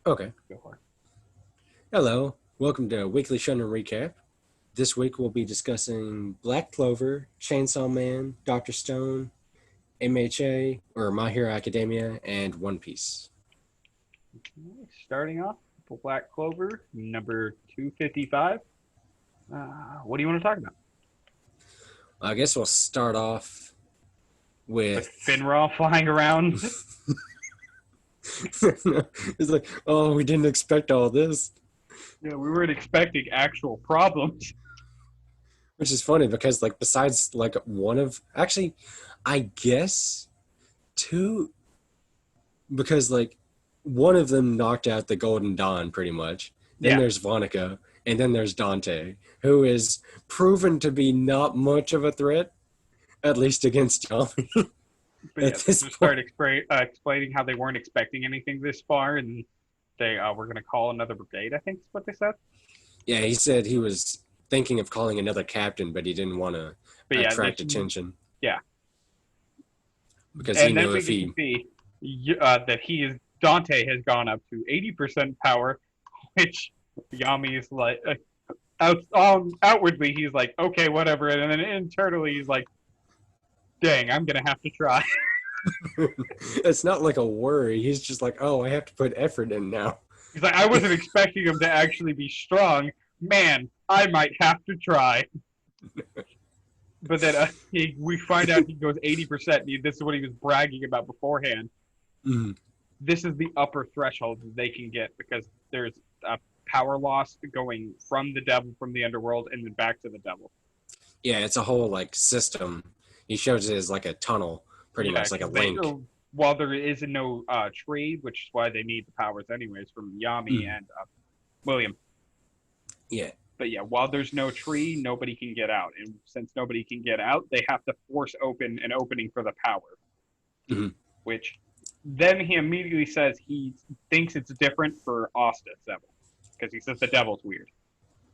Okay. Go for it. Hello. Welcome to Weekly Shonen Recap. This week we'll be discussing Black Clover, Chainsaw Man, Doctor Stone, MHA, or My Hero Academia, and One Piece. Starting off, Black Clover, number 255. What do you want to talk about? I guess we'll start off With with... Finra flying around? It's like, oh, we didn't expect all this. Yeah, we weren't expecting actual problems. Which is funny because, like, besides, like, one of... Actually, I guess two... Because, like, one of them knocked out the Golden Dawn, pretty much. Then Yeah, there's Vonica, and then there's Dante, who is proven to be not much of a threat, at least against Tommy but at yeah, this just point. start explaining how they weren't expecting anything this far, and they were going to call another brigade, I think is what they said. Yeah, he said he was thinking of calling another captain, but he didn't want to But yeah, attract attention yeah. because he And then knew we if get to he... see that Dante has gone up to 80% power, which Yami is like, outwardly he's like, okay, whatever, and then internally he's like, dang, I'm gonna have to try. It's not like a worry. He's just like, oh, I have to put effort in now. He's like, I wasn't expecting him to actually be strong. Man, I might have to try. But then we find out he goes 80%. This is what he was bragging about beforehand. Mm. This is the upper threshold that they can get because there's a power loss going from the devil, from the underworld, and then back to the devil. Yeah, it's a whole, like, system. He shows it as like a tunnel, pretty much like a link. While there is no tree, which is why they need the powers anyways from Yami and William. Yeah. But yeah, while there's no tree, nobody can get out. And since nobody can get out, they have to force open an opening for the power. Mm-hmm. Which then he immediately says he thinks it's different for Ostis Devil. Because he says the devil's weird.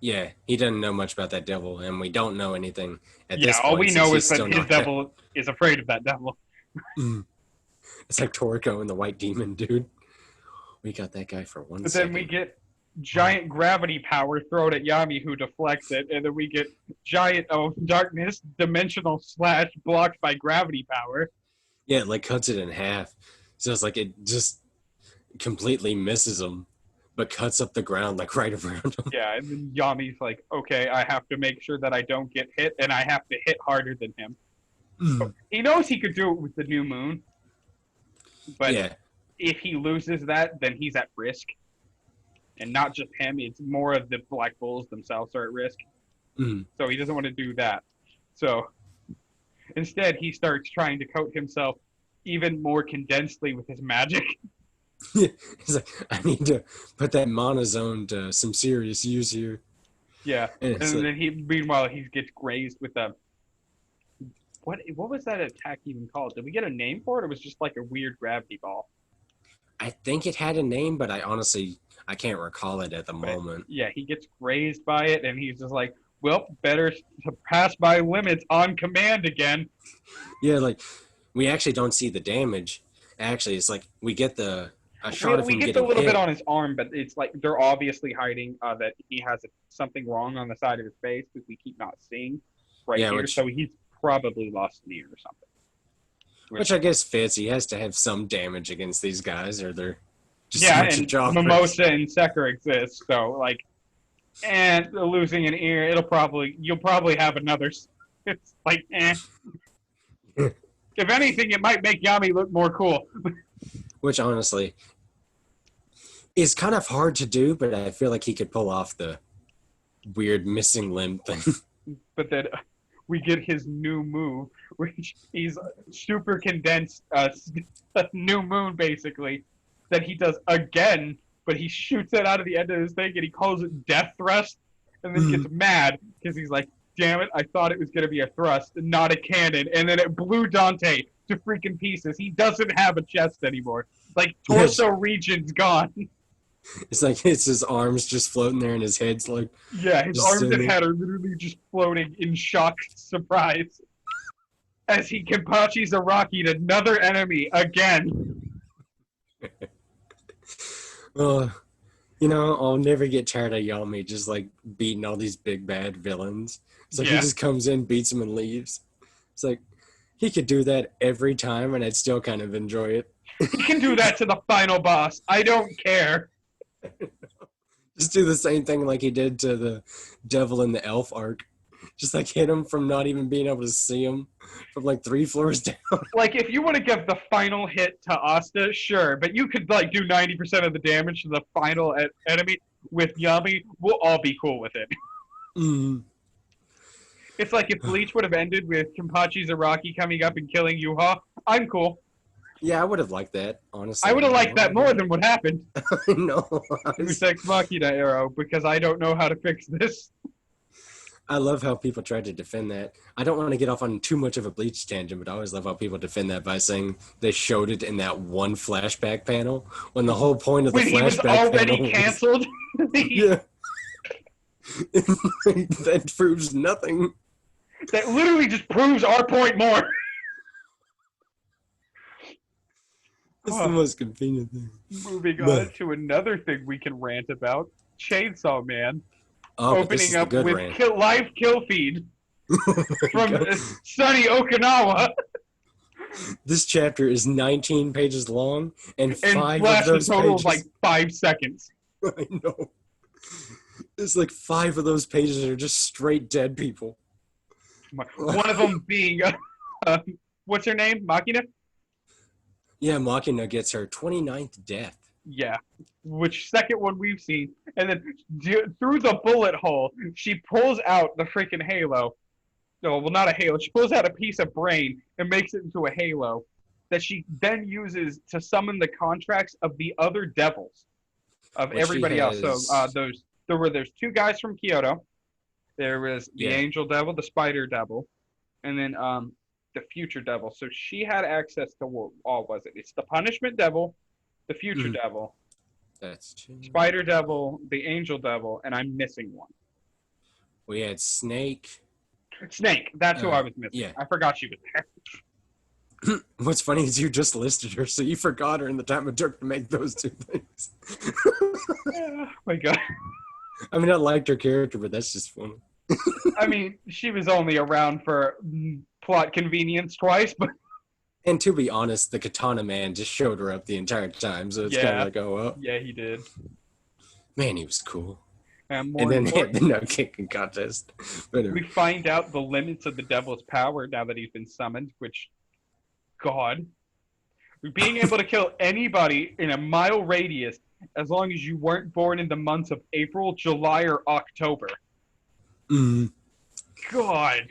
Yeah, he doesn't know much about that devil, and we don't know anything at Yeah, this point. all we know is that his devil out. is afraid of that devil. It's like Toriko and the White Demon, dude. We got that guy for one But second. then we get giant gravity power thrown at Yami, who deflects it, and then we get giant darkness dimensional slash blocked by gravity power. Yeah, it like cuts it in half. So it's like it just completely misses him, but cuts up the ground like right around him. Yeah, and then Yami's like, okay, I have to make sure that I don't get hit, and I have to hit harder than him. So he knows he could do it with the new moon, but yeah. If he loses that, then he's at risk. And not just him, it's more of the Black Bulls themselves are at risk. So he doesn't want to do that. So instead, he starts trying to coat himself even more condensedly with his magic. He's like, I need to put that monozone to some serious use here. Yeah, and like, then meanwhile, he gets grazed with a... What was that attack even called? Did we get a name for it, or was it just like a weird gravity ball? I think it had a name, but I can't recall it at the moment. Yeah, he gets grazed by it, and he's just like, well, better to pass my limits on command again. Yeah, like, we actually don't see the damage. Actually, it's like, we get a shot of him getting hit. We get a little bit on his arm, but it's like they're obviously hiding that he has something wrong on the side of his face because we keep not seeing here. So he's probably lost an ear or something. Which I guess fits. He has to have some damage against these guys, or they're just and Mimosa and Sekar exist, so like, and losing an ear, you'll probably have another. It's like, If anything, it might make Yami look more cool. Which honestly is kind of hard to do, but I feel like he could pull off the weird missing limb thing. But then we get his new move, which he's super condensed new moon, basically, that he does again, but he shoots it out of the end of his thing, and he calls it Death Thrust, and then gets mad, because he's like, damn it, I thought it was going to be a thrust, not a cannon, and then it blew Dante to freaking pieces. He doesn't have a chest anymore. Like, torso region's gone. It's like it's his arms just floating there, and his head's like... Yeah, his arms and head are literally just floating in shocked surprise. As he Kenpachi's Araki'd another enemy again. Uh, I'll never get tired of Yami just like beating all these big bad villains. It's like he Yeah, just comes in, beats them, and leaves. It's like he could do that every time, and I'd still kind of enjoy it. he can do that to the final boss. I don't care. Just do the same thing like he did to the devil in the elf arc. Just like hit him from not even being able to see him from like 3 floors down. Like, if you want to give the final hit to Asta, sure, but you could like do 90% of the damage to the final enemy with Yami. We'll all be cool with it. Mm. It's like if Bleach would have ended with Kenpachi Zaraki coming up and killing Yuha. I'm cool. Yeah, I would have liked that, I honestly. would have liked that more than what happened. I know. Deus Ex Machina arrow because I don't know how to fix this. I love how people try to defend that. I don't want to get off on too much of a Bleach tangent, but I always love how people defend that by saying they showed it in that one flashback panel when the whole point of the When he was flashback already panel was, canceled. yeah. That proves nothing. That literally just proves our point more. It's the most convenient thing. Moving But, on to another thing we can rant about. Chainsaw Man oh, but this opening is the up good with rant. live kill feed Oh my from God. sunny Okinawa This chapter is 19 pages long, and and 5 of lasts a those total of pages. like 5 seconds. I know. It's like 5 of those pages are just straight dead people. One of them being, uh, what's her name? Makina? Yeah, Machina gets her 29th death. Yeah. Which second one we've seen. And then through the bullet hole, she pulls out the freaking halo. No, well, not a halo. She pulls out a piece of brain and makes it into a halo that she then uses to summon the contracts of the other devils of Which she everybody else. So has. there's 2 guys from Kyoto. There was the Yeah. Angel Devil, the Spider Devil, and then the Future Devil. So she had access to what all was it? It's the Punishment Devil, the Future Mm, Devil, that's true. Spider Devil, the Angel Devil, and I'm missing one. We had Snake. Snake. That's who I was missing. Yeah. I forgot she was there. What's funny is you just listed her, so you forgot her in the time it took to make those 2 things. Oh my god. I mean, I liked her character, but that's just funny. I mean, she was only around for plot convenience twice, but And to be honest, the Katana Man just showed her up the entire time, so it's kind of yeah, like, oh well, yeah, he did. man, he was cool. And And more then they had the important, no kicking contest. But we find out the limits of the devil's power now that he's been summoned. Which, God, being able to kill anybody in a mile radius as long as you weren't born in the months of April, July, or October. mm, God,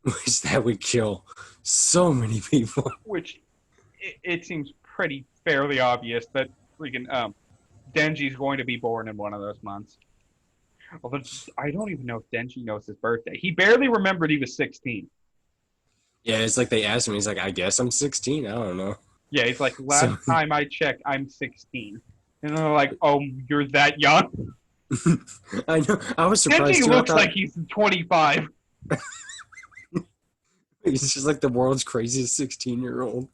wish that would kill so many people. which it seems pretty fairly obvious that freaking Denji's going to be born in one of those months. Although I don't even know if Denji knows his birthday. He barely remembered he was 16. Yeah, it's like they asked him, he's like, I guess I'm 16. I don't know. Yeah, he's like, So, last time I checked, I'm 16. And they're like, oh, you're that young? I know. I was surprised Denji too. looks like he's 25. He's just like the world's craziest 16-year-old.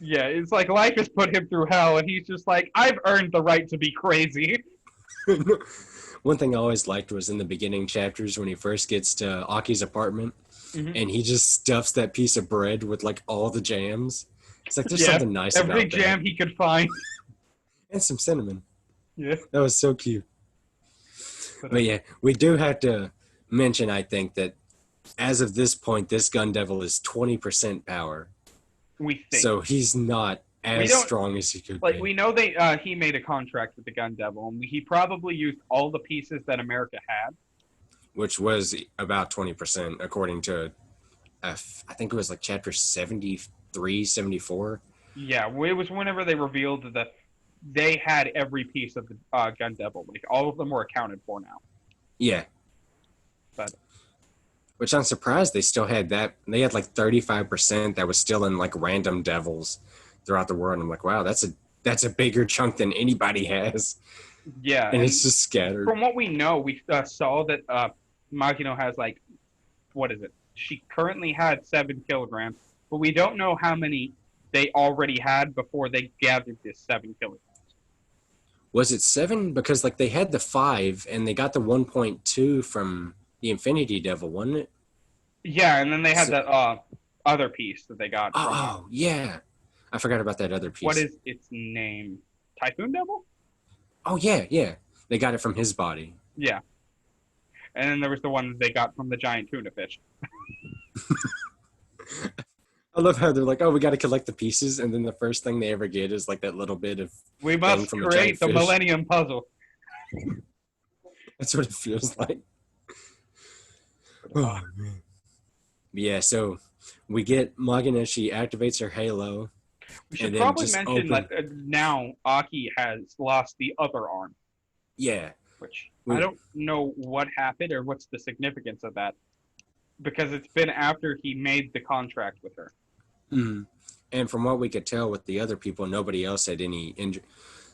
Yeah, it's like life has put him through hell, and he's just like, I've earned the right to be crazy. One thing I always liked was in the beginning chapters when he first gets to Aki's apartment Mm-hmm. and he just stuffs that piece of bread with like all the jams. It's like there's Yeah, something nice every about jam that. he could find. And some cinnamon. Yeah. That was so cute. But yeah, we do have to mention, I think, that as of this point, this Gun Devil is 20% power. We think. So he's not We as don't- strong as he could Like, be. we know he made a contract with the Gun Devil, and he probably used all the pieces that America had. Which was about 20%, according to, I think it was like chapter 73, 74. Yeah, it was whenever they revealed that they had every piece of the Gun Devil. Like, all of them were accounted for now. Yeah. But Which I'm surprised they still had that. They had like 35% that was still in like random devils throughout the world. And I'm like, wow, that's a bigger chunk than anybody has. yeah, And it's just scattered. from what we know, we saw that Makino has like, what is it? She currently had 7 kilograms, but we don't know how many they already had before they gathered this 7 kilograms. Was it 7? Because like they had the 5 and they got the 1.2 from the Infinity Devil, wasn't it? Yeah, and then they had So, that other piece that they got from yeah. I forgot about that other what piece. is its name? Typhoon Devil? Oh yeah, yeah. They got it from his body. Yeah. And then there was the one that they got from the giant tuna fish. I love how they're like, oh, we got to collect the pieces, and then the first thing they ever get is like that little bit of We thing must from a giant create the fish. Millennium Puzzle. That's what it feels like. Oh man. Yeah, so we get Magina. She activates her halo, We should and then probably just mention that open. now Aki has lost the other arm, Yeah, which I we. don't know what happened or what's the significance of that because it's been after he made the contract with her. Mm. And from what we could tell with the other people, nobody else had any injury.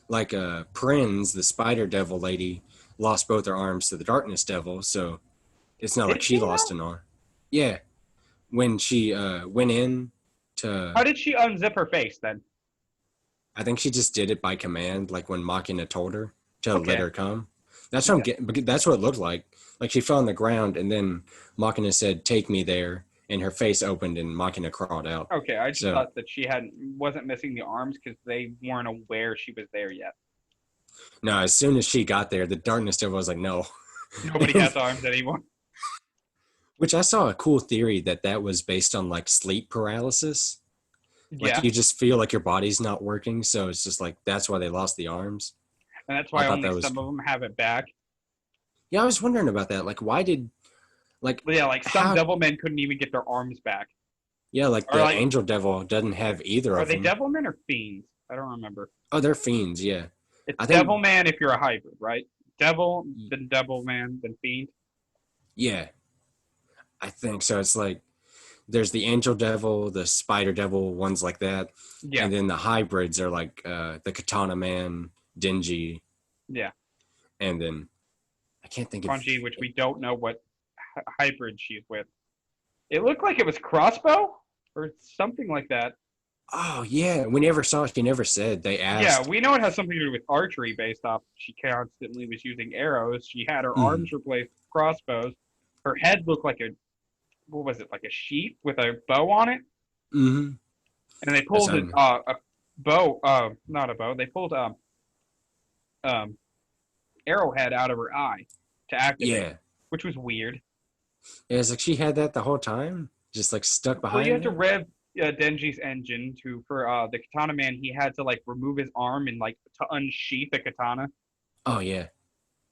Like Prinz, the Spider Devil lady, lost both her arms to the Darkness Devil, so it's not like Did she she lost though? an arm. Yeah, when she went in How to, did she unzip her face then? I think she just did it by command, like when Machina told her to let Okay. her come. That's what I'm Okay. getting. That's what it looked like. Like she fell on the ground, and then Machina said, "Take me there," and her face opened, and Machina crawled out. Okay. I just So thought that she hadn't wasn't missing the arms because they weren't aware she was there yet. no, as soon as she got there, the Darkness Devil was like, "No," Nobody has arms anymore. which I saw a cool theory that was based on like sleep paralysis. Like Yeah. you just feel like your body's not working, so it's just like that's why they lost the arms. And that's I why thought only that was some of them have it back. yeah. I was wondering about that. Like, why did like But yeah, like some how? Devilmen couldn't even get their arms back. Yeah, like Or the like, Angel Devil doesn't have either are of they them. Devilmen or Fiends? I don't remember. Oh, they're fiends. Yeah, It's I think Devilman if you're a hybrid, right? Devil, then Devilman, then Fiend. yeah, I think so. It's like there's the Angel Devil, the Spider Devil, ones like that, Yeah, and then the hybrids are like the Katana Man, Dingy, yeah. and then I can't think of. Kanji, which we don't know what hybrid she's with. It looked like it was Crossbow or something like that. Oh yeah, we never saw. She never said. They Yeah, asked. we know it has something to do with archery based off she constantly was using arrows. She had her Mm, arms replaced with crossbows. Her head looked like a what was it, like a sheep with a bow on it? mm-hmm. And they That's pulled on. a bow, not a bow. They pulled um arrowhead out of her eye to activate Yeah, it, which was weird. yeah. It's like she had that the whole time, just like stuck Well, you behind had to there. rev Denji's engine to for the katana man. He had to like remove his arm and like to unsheath the katana. Oh yeah.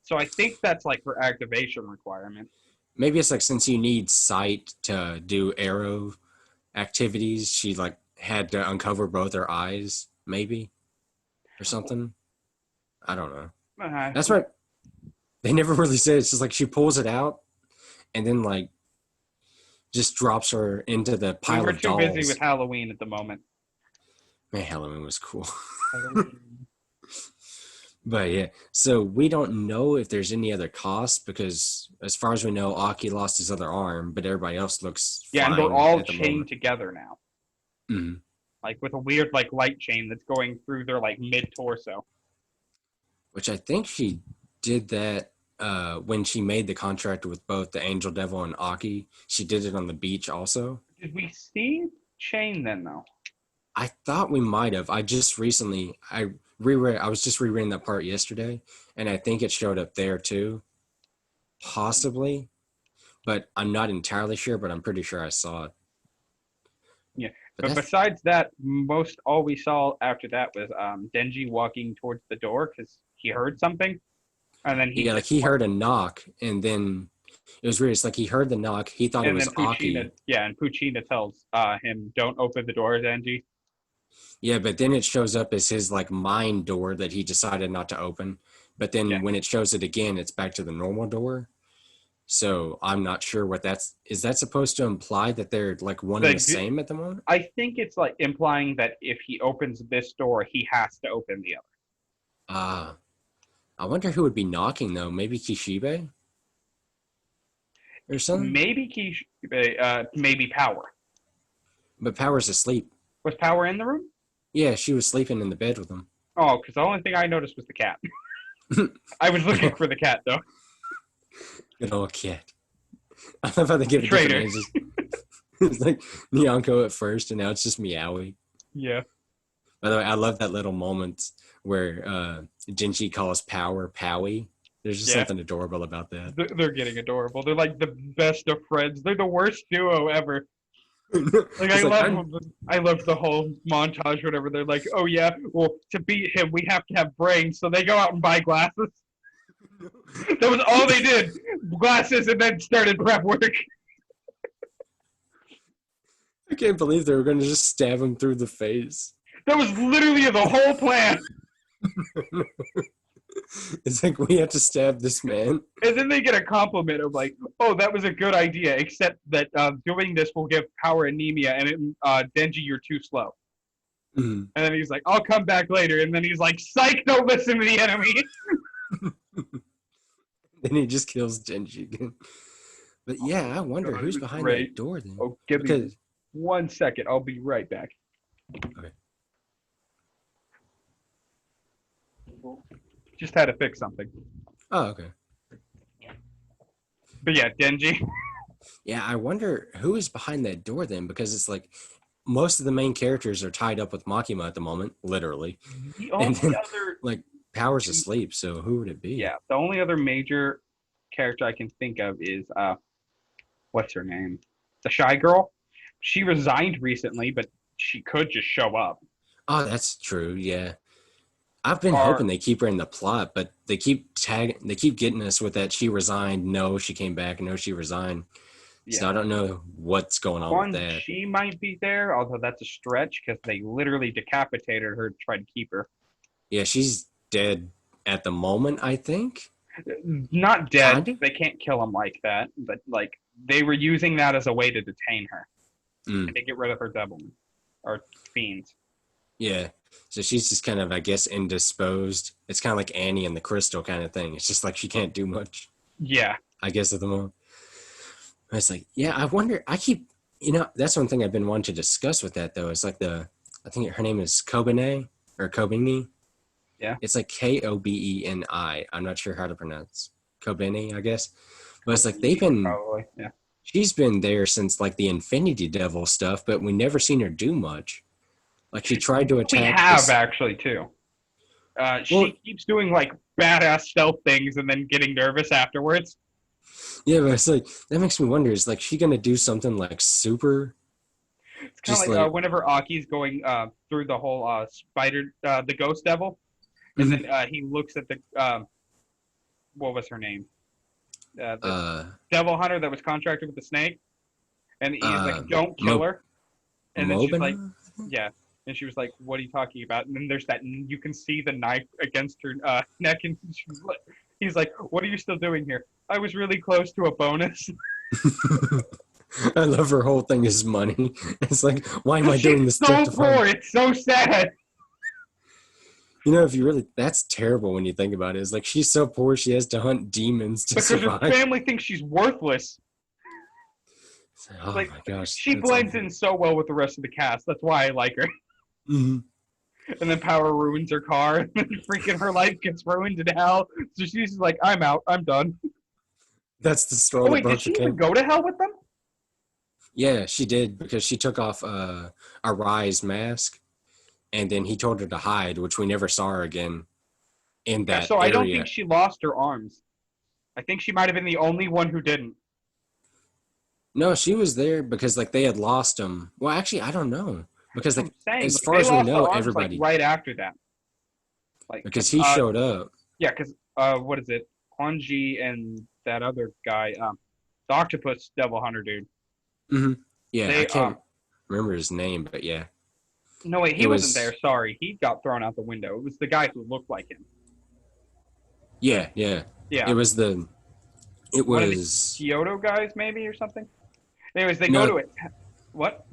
So I think that's like her activation requirement. Maybe it's like since you need sight to do arrow activities, she like had to uncover both her eyes, maybe or something. I don't know. Uh, That's what they never really said. It's just like she pulls it out and then like just drops her into the we pile were of too busy with dolls. Halloween at the moment. Man, Halloween was cool. Halloween. But yeah, so we don't know if there's any other costs because as far as we know, Aki lost his other arm, but everybody else looks Yeah, and they're fine all at the chained moment. together now, Mhm. like with a weird like light chain that's going through their like mid torso. Which I think she did that when she made the contract with both the Angel Devil and Aki. She did it on the beach also. Did we see chain then though? I thought we might have. I just recently I reread. I was just rereading that part yesterday, and I think it showed up there too, possibly. But I'm not entirely sure. But I'm pretty sure I saw it. Yeah, But but that's besides that, most all we saw after that was Denji walking towards the door because he heard something, and then he yeah. Like just he heard a knock, and then it was weird. It's like he heard the knock. He thought it and was then Puccina, Aki. yeah, and Puccina tells him, "Don't open the door, Denji." Yeah, but then it shows up as his like mind door that he decided not to open. But Yeah, then when it shows it again, it's back to the normal door. So I'm not sure what that's. Is that supposed to imply that they're like one and the the same at the moment? I think it's like implying that if he opens this door, he has to open the other. Ah, I wonder who would be knocking though. Maybe Kishibe or something. Maybe maybe Power. But Power's asleep. Was Power in the room? Yeah, she was sleeping in the bed with him. Oh, because the only thing I noticed was the cat. I was looking for the cat though. Good old cat. I love how they give it different Traitor. names. It's like Nyonko at first, and now it's just Meowie. Yeah. By the way, I love that little moment where Genji calls Power Powie. There's just Yeah. something adorable about that. They're getting adorable. They're like the best of friends. They're the worst duo ever. Like It's like I'm. I love the whole montage. Whatever they're like, oh yeah, well to beat him we have to have brains. So they go out and buy glasses. That was all they did, glasses, and then started prep work. I can't believe they were going to just stab him through the face. That was literally the whole plan. It's like we have to stab this man. And then they get a compliment of like, oh, that was a good idea, except that doing this will give Power anemia, and Denji, you're too slow. Mm. And then he's like, I'll come back later. And then he's like, psych, don't listen to the enemy. Then he just kills Genji again. But yeah, I wonder God, who's it was behind great. that door then. Oh, give me Because 1 second. I'll be right back. okay. Just had to fix something. Oh, okay. But yeah, Denji. Yeah, I wonder who is behind that door then, because it's like most of the main characters are tied up with Makima at the moment, literally. The And only then, other, like, Power's asleep, so who would it be? yeah, the only other major character I can think of is what's her name? The shy girl. She resigned recently, but she could just show up. Oh, that's true, yeah. I've been Or hoping they keep her in the plot, but they keep getting us with that she resigned, no, she came back, no, she resigned. So I yeah, don't know what's going on with that. she might be there, although that's a stretch because they literally decapitated her to try to keep her. Yeah, she's dead at the moment, I think. Not dead. Kinda? They can't kill him like that, but like they were using that as a way to detain her Mm, and to get rid of her devilment or fiends. yeah. So she's just kind of, I guess, indisposed. It's kind of like Annie and the Crystal kind of thing. It's just like she can't do much, Yeah, I guess, at the moment. It's like, yeah, I wonder. That's one thing I've been wanting to discuss with that, though. It's like I think her name is Kobeni or Kobeni. yeah. It's like Kobeni. I'm not sure how to pronounce Kobeni, I guess. But it's like Probably. Yeah. she's been there since like the Infinity Devil stuff, but we never seen her do much. Like she tried to We attack. have actually too. She keeps doing like badass stealth things and then getting nervous afterwards. Yeah, but it's like that makes me wonder. Is like she gonna do something like super? It's kind Just of like like whenever Aki's going through the whole spider, the ghost devil, and then he looks at the what was her name? The devil hunter that was contracted with the snake, and he's like, "Don't kill her." And then she's like, Mobina? "Yeah." And she was like, "What are you talking about?" And then there's that you can see the knife against her neck, and he's like, "What are you still doing here?" I was really close to a bonus. I love her whole thing is money. It's like, why am I doing this She's stuff so to poor. fun? It's so sad. If you really, that's terrible when you think about it. It's like she's so poor she has to hunt demons to Because her survive. family thinks she's worthless. Oh Like, my gosh. she that's blends awful. in so well with the rest of the cast. That's why I like her. Mhm. And then Power ruins her car, and then freaking her life gets ruined in hell. So she's like, I'm out. I'm done. That's the straw Oh, that wait, did broke she the even cake. go to hell with them? Yeah, she did because she took off Arai's mask, and then he told her to hide, which we never saw her again in Yeah, that so I don't think area. she lost her arms. I think she might have been the only one who didn't. No, she was there because like they had lost him. Well, actually, I don't know because That's like what I'm saying. as Like, far they as we lost the know, arms like everybody right after that. Like, because he showed up. yeah, because what is it? Kwanji and that other guy, the octopus devil hunter dude. Hmm. Yeah, I They can't remember his name, but yeah, no wait, he it wasn't was. there. Sorry, he got thrown out the window. It was the guy who looked like him. Yeah, yeah. It Yeah, was the. It one of the was. Kyoto guys, maybe or something. Anyways, they go No, to it. What?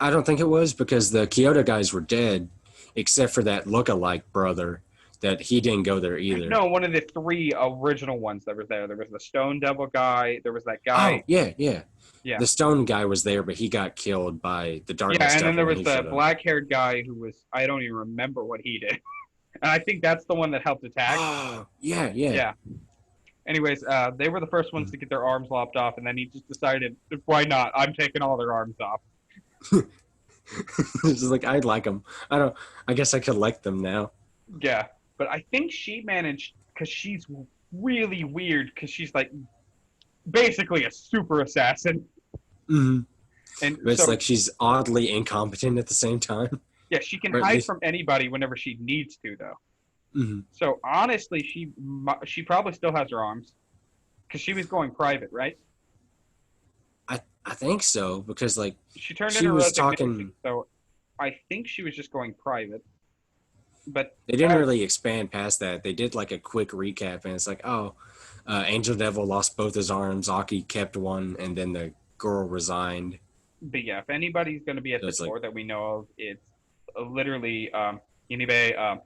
I don't think it was because the Kyoto guys were dead, except for that look-alike brother. That he didn't go there either. No, one of the three original ones that was there. There was the Stone Devil guy. There was that Oh guy. yeah, yeah. Yeah, The stone guy was there, but he got killed by the yeah, darkness and then devil there when was he the showed up. black-haired guy who was. I don't even remember what he did. And I think that's the one that helped attack. Oh, yeah, yeah. Yeah. Anyways, they were the first ones Mm. to get their arms lopped off, and then he just decided, why not? I'm taking all their arms off. It's like I like them. I don't. I guess I collect them now. Yeah, but I think she managed because she's really weird because she's like basically a super assassin, Hmm. and But it's so like she's oddly incompetent at the same time, yeah, she can or at hide least. from anybody whenever she needs to, though. Mhm. So honestly, she probably still has her arms because she was going private, right? I think so because like She turned in she her was resignation, talking. so I think she was just going private. But They didn't really expand past that. They did like a quick recap, and it's like, oh, Angel Devil lost both his arms. Aki kept one, and then the girl resigned. but yeah, if anybody's going to be at So the it's like door that we know of, it's literally Inibe,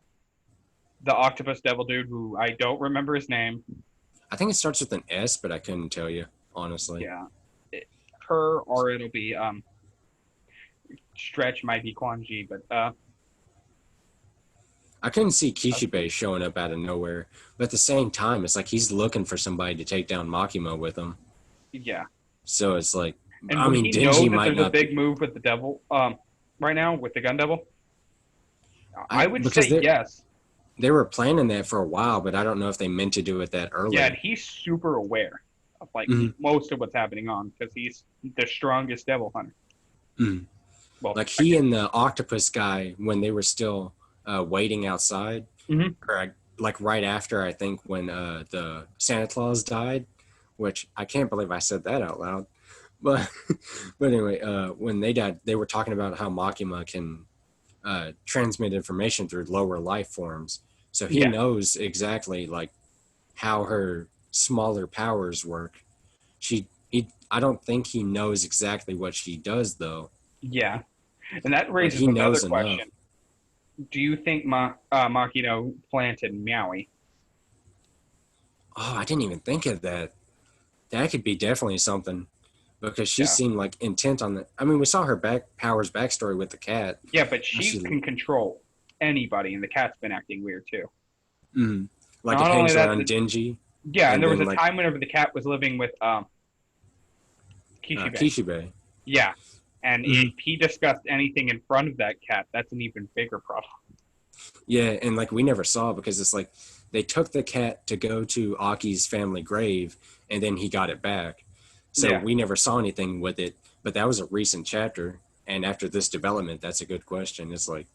the octopus devil dude who I don't remember his name. I think it starts with an S, but I couldn't tell you honestly. Yeah, it, her or it'll be Stretch might be Quan Ji, but I couldn't see Kishibe showing up out of nowhere, but at the same time, it's like he's looking for somebody to take down Makima with him. yeah. So it's like, And I would mean, he know Denji that might there's a not big be. move with the devil right now with the gun devil? I would Because say yes. they were planning that for a while, but I don't know if they meant to do it that Yeah, and early. he's super aware of like Mm-hmm. most of what's happening on because he's the strongest devil hunter. Mm-hmm. Well, Like I he guess. and the octopus guy when they were still waiting outside, Mm-hmm. or like right after I think when the Santa Claus died, which I can't believe I said that out loud. But but anyway, when they died, they were talking about how Makima can transmit information through lower life forms. So he Yeah, knows exactly like how her smaller powers work. I don't think he knows exactly what she does though, yeah, and that but raises he another knows enough. question. Do you think Makino planted Meowie? Oh, I didn't even think of that. That could be definitely something because she Yeah, seemed like intent on the. I mean, we saw her powers backstory with the cat. yeah, but How she she, can control anybody, and the cat's been acting weird too. mm, like it Not only hangs that, around Denji, yeah, and and there was then a like time whenever the cat was living with Kishibe. Kishibe. Yeah, and Mm-hmm. if he discussed anything in front of that cat, that's an even bigger problem. Yeah, and like we never saw because it's like they took the cat to go to Aki's family grave, and then he got it back. So Yeah, we never saw anything with it, but that was a recent chapter. And after this development, that's a good question. It's like,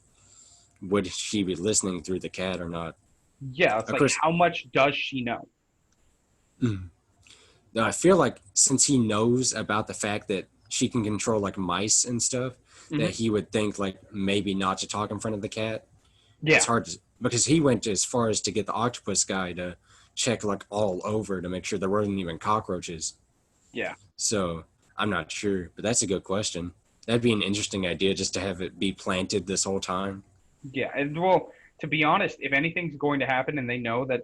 would she be listening through the cat or not? yeah. It's Of like, course, how much does she know? mm, I feel like since he knows about the fact that she can control like mice and stuff, that Hmm. he would think like maybe not to talk in front of the cat. It's Yeah, hard to, because he went as far as to get the octopus guy to check like all over to make sure there weren't even cockroaches. yeah, So I'm not sure, but that's a good question. That'd be an interesting idea just to have it be planted this whole time. yeah. And well, to be honest, if anything's going to happen and they know that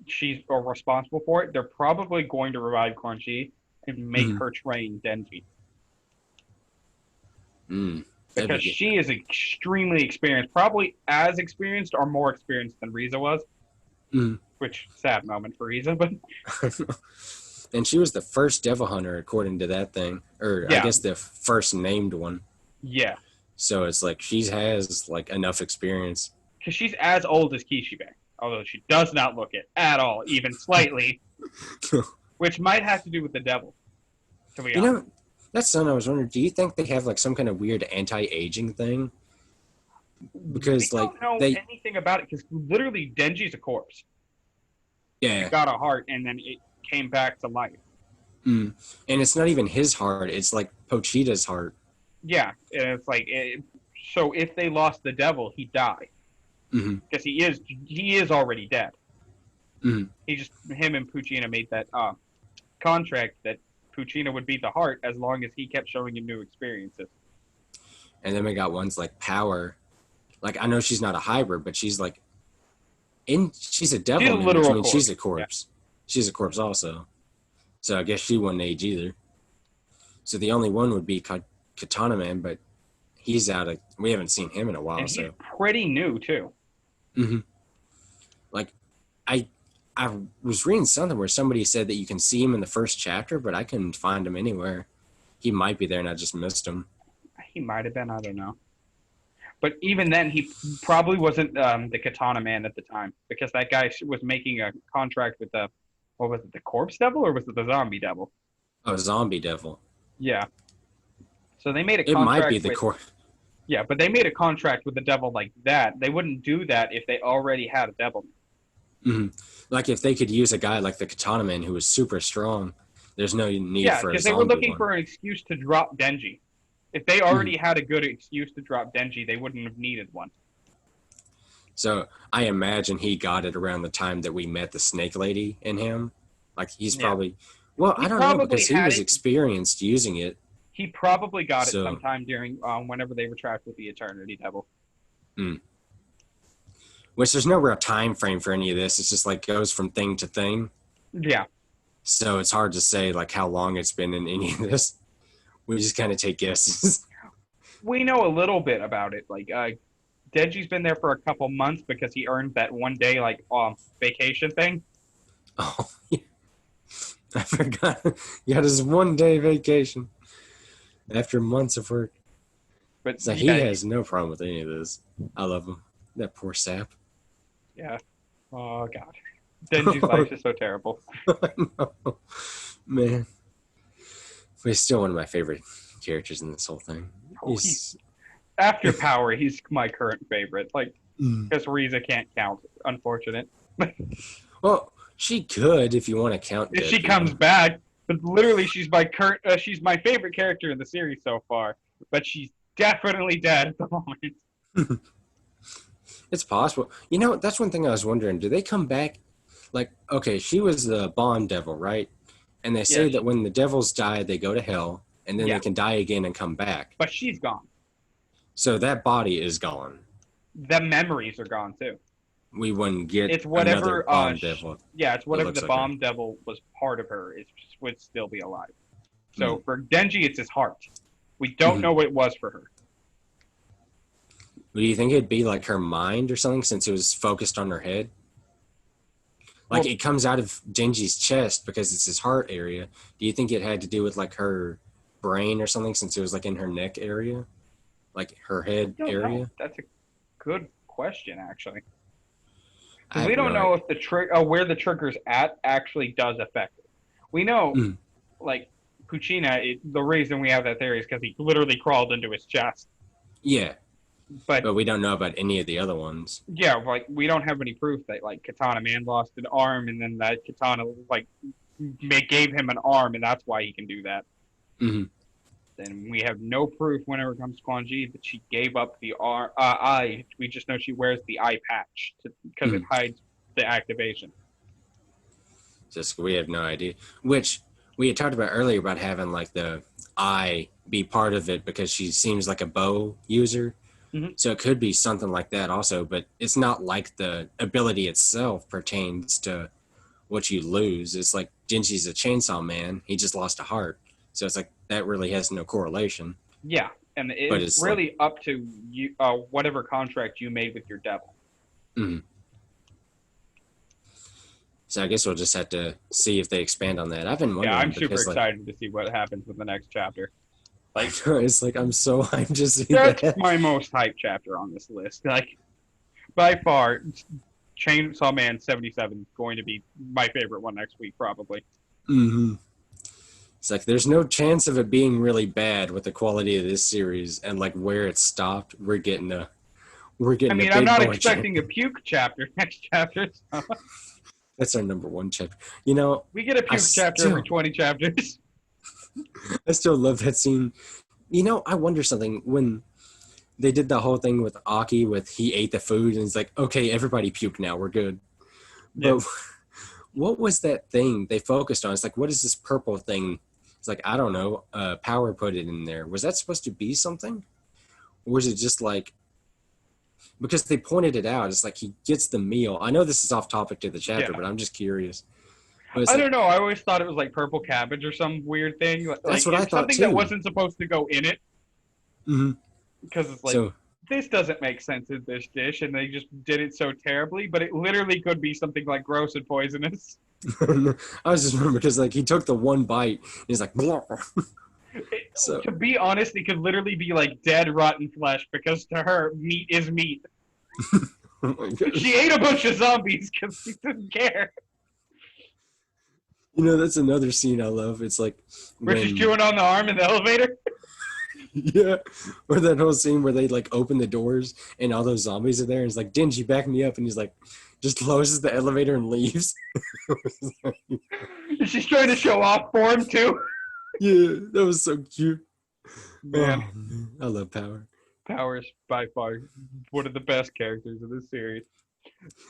she's responsible for it, they're probably going to revive Quan Chi and make Mm-hmm. her train Denji That'd be because good. she is extremely experienced, probably as experienced or more experienced than Riza was. Mm. Which sad moment for Riza, but And she was the first devil hunter according to that thing, or I yeah, guess the first named one. yeah, So it's like she has like enough experience. because she's as old as Kishibe, although she does not look it at all, even slightly, which might have to do with the devil. To be You honest, know, that's something I was wondering. Do you think they have like some kind of weird anti-aging thing? we Because like don't know they, anything about it because literally Denji's a corpse. It yeah, got a heart and then it came back to life. mm. And it's not even his heart. It's like Pochita's heart. Yeah, and it's like so. If they lost the devil, he'd die Mm-hmm. because he is already dead. Mm-hmm. He just him and Puccina made that contract that Puccina would be the heart as long as he kept showing him new experiences. And then we got ones like Power. Like I know she's not a hybrid, but she's like she's a She's a devilman, which literal means corpse. she's a Yeah. corpse. She's a corpse also. So I guess she wouldn't age either. So the only one would be Katana Man, but he's out of. We haven't seen him in a while, And he's so pretty new too. Hmm. Like, I I was reading something where somebody said that you can see him in the first chapter, but I couldn't find him anywhere. He might be there, and I just missed him. He might have been. I don't know. But even then, he probably wasn't the Katana Man at the time because that guy was making a contract with the what was it, the Corpse Devil or was it the Zombie Devil? Oh, Zombie Devil. Yeah. So they made a It might be contract the with core. yeah, but they made a contract with the devil like that. They wouldn't do that if they already had a devil. Hmm. Like if they could use a guy like the Katana Man who was super strong, there's no need Yeah, for a because they were zombie looking one. for an excuse to drop Denji. If they Hmm. already had a good excuse to drop Denji, they wouldn't have needed one. So I imagine he got it around the time that we met the Snake Lady in him. Like he's Yeah. probably, well, He I don't know probably because he had was it. experienced using it. He probably got it So, sometime during whenever they were trapped with the Eternity Devil. mm. Which there's no real time frame for any of this. It's just like goes from thing to thing. Yeah. So it's hard to say like how long it's been in any of this. We just kind of take guesses. We know a little bit about it. Like Denji's been there for a couple months because he earned that one day like vacation thing. Oh, yeah. I forgot. You got his 1 day vacation after months of work. But So he yeah, has no problem with any of this. I love him. That poor sap. yeah. Oh god. Denji's life is so terrible. I know. Man. But he's still one of my favorite characters in this whole thing. Oh, He's after Power, he's my current favorite. Like, mm. because Riza can't count. Unfortunate. Well, she could if you want to count If dead she comes people. back, but literally, she's my favorite character in the series so far. But she's definitely dead at the moment. It's possible. You know, that's one thing I was wondering. Do they come back? Like, okay, she was the Bond devil, right? And they Yeah, say that when the devils die, they go to hell, and then yeah, they can die again and come back. but she's gone. So that body is gone. The memories are gone too. We wouldn't get It's another whatever. Bond devil Yeah, it's that whatever looks the like her. bomb devil was part of her. It would still be alive. So Mm. for Denji, it's his heart. We don't Mm-hmm. know what it was for her. Do you think it'd be like her mind or something since it was focused on her head? Like Well, it comes out of Genji's chest because it's his heart area. Do you think it had to do with like her brain or something since it was like in her neck area? Like her I head don't know. area? That's a good question, actually, I because we have don't no know idea. if where the trigger's at actually does affect it. We know, Mm. like Puccina, the reason we have that theory is because he literally crawled into his chest. Yeah, But but we don't know about any of the other ones. yeah, like we don't have any proof that like Katana Man lost an arm and then that Katana like gave him an arm and that's why he can do that. Hmm. Then we have no proof whenever it comes to Quan Chi that she gave up the eye. We just know she wears the eye patch because it Mm. hides the activation. Just we have no idea. Which we had talked about earlier about having like the eye be part of it because she seems like a bow user. Mm-hmm. So it could be something like that also, but it's not like the ability itself pertains to what you lose. It's like Genji's a chainsaw man. He just lost a heart. So it's like that really has no correlation. Yeah, and But it's it's like, really up to you, whatever contract you made with your devil. mm. So I guess we'll just have to see if they expand on that. I've been Yeah, I'm wondering super because like excited to see what happens with the next chapter. Like, it's like I'm so hyped to see that's that. my most hyped chapter on this list. Like, by far, Chainsaw Man 77 is going to be my favorite one next week, probably. Mm-hmm. It's like there's no chance of it being really bad with the quality of this series and like where it stopped. We're I getting a mean, I'm big not boy champ. expecting a puke chapter next chapter. So That's our number one chapter. You know, we get a I puke chapter every still 20 chapters. I still love that scene. You know, I wonder something when they did the whole thing with Aki with he ate the food and he's like, okay, everybody puke now, we're good. Yeah. But what was that thing they focused on? It's like, what is this purple thing? It's like, I don't know. Power put it in there. Was that supposed to be something? Or was it just like, because they pointed it out, it's like he gets the meal. I know this is off topic to the chapter, Yeah. but I'm just curious. But it's I like, don't know. I always thought it was like purple cabbage or some weird thing. that's Like what I it's thought something that too. wasn't supposed to go in it Mm-hmm. because it's like So this doesn't make sense in this dish, and they just did it so terribly, but it literally could be something like gross and poisonous. I was just remembering because like he took the one bite and he's like, "Blah." So To be honest, it could literally be like dead, rotten flesh because to her, meat is meat. oh my gosh. She ate a bunch of zombies because she didn't care. That's another scene I love. It's like Where she's when chewing on the arm in the elevator. yeah, or that whole scene where they like open the doors and all those zombies are there. And it's like, Denji, back me up, and he's like, just closes the elevator and leaves. She's trying to show off for him too. Yeah, that was so cute. Man, Oh, man. I love Power. Power's by far one of the best characters in this series.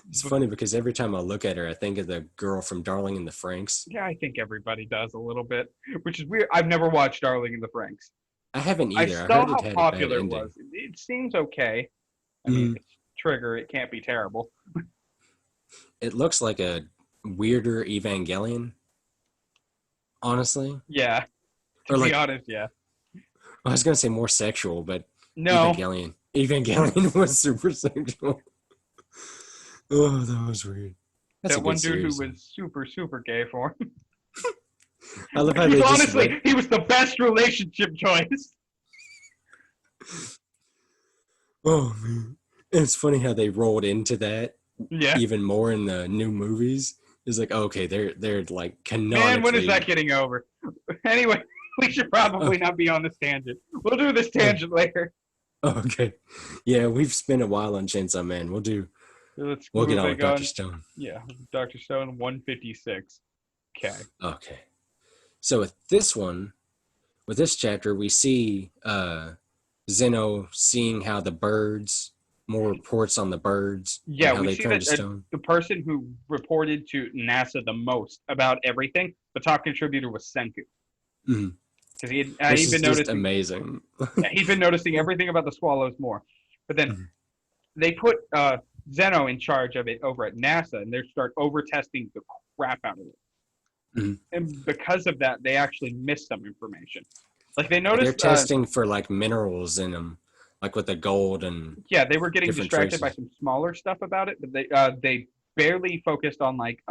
It's funny because every time I look at her, I think of the girl from Darling in the Franxx. Yeah, I think everybody does a little bit, which is weird. I've never watched Darling in the Franxx. I haven't I either. I saw heard how it had a bad popular it ending. was. It seems okay. I mean, it's Trigger. It can't be terrible. It looks like a weirder Evangelion, honestly. Yeah. To Or be like, honest, yeah. I was gonna say more sexual, but No, Evangelion was super sexual. Oh, that was weird. That's a that good one dude series. who was super, super gay for him. I love how He they was, just honestly, he was the best relationship choice. oh man, it's funny how they rolled into that Yeah. even more in the new movies. It's like, okay, they're like Man, when is canonically. that getting over? Anyway, we should probably not be on this tangent. We'll do this tangent later. Okay, yeah, we've spent a while on Chainsaw Man. Let's We'll get on with moving Doctor on. Stone. Yeah, Dr. Stone 156. Okay. Okay, so with this chapter, we see Zeno seeing how the birds, more reports on the birds and Yeah, how we they see turn that to stone. the person who reported to NASA the most about everything, the top contributor was Senku. Mhm. Because he'd Which is been just noticing, amazing. yeah, he'd been noticing everything about the swallows more. But then Mhm. they put Zeno in charge of it over at NASA, and they start over testing the crap out of it. Mhm. And because of that, they actually missed some information. Like they Like they're noticed, testing for like minerals in them, like with the gold and yeah, they were getting different distracted by traces. some smaller stuff about it, but they barely focused on like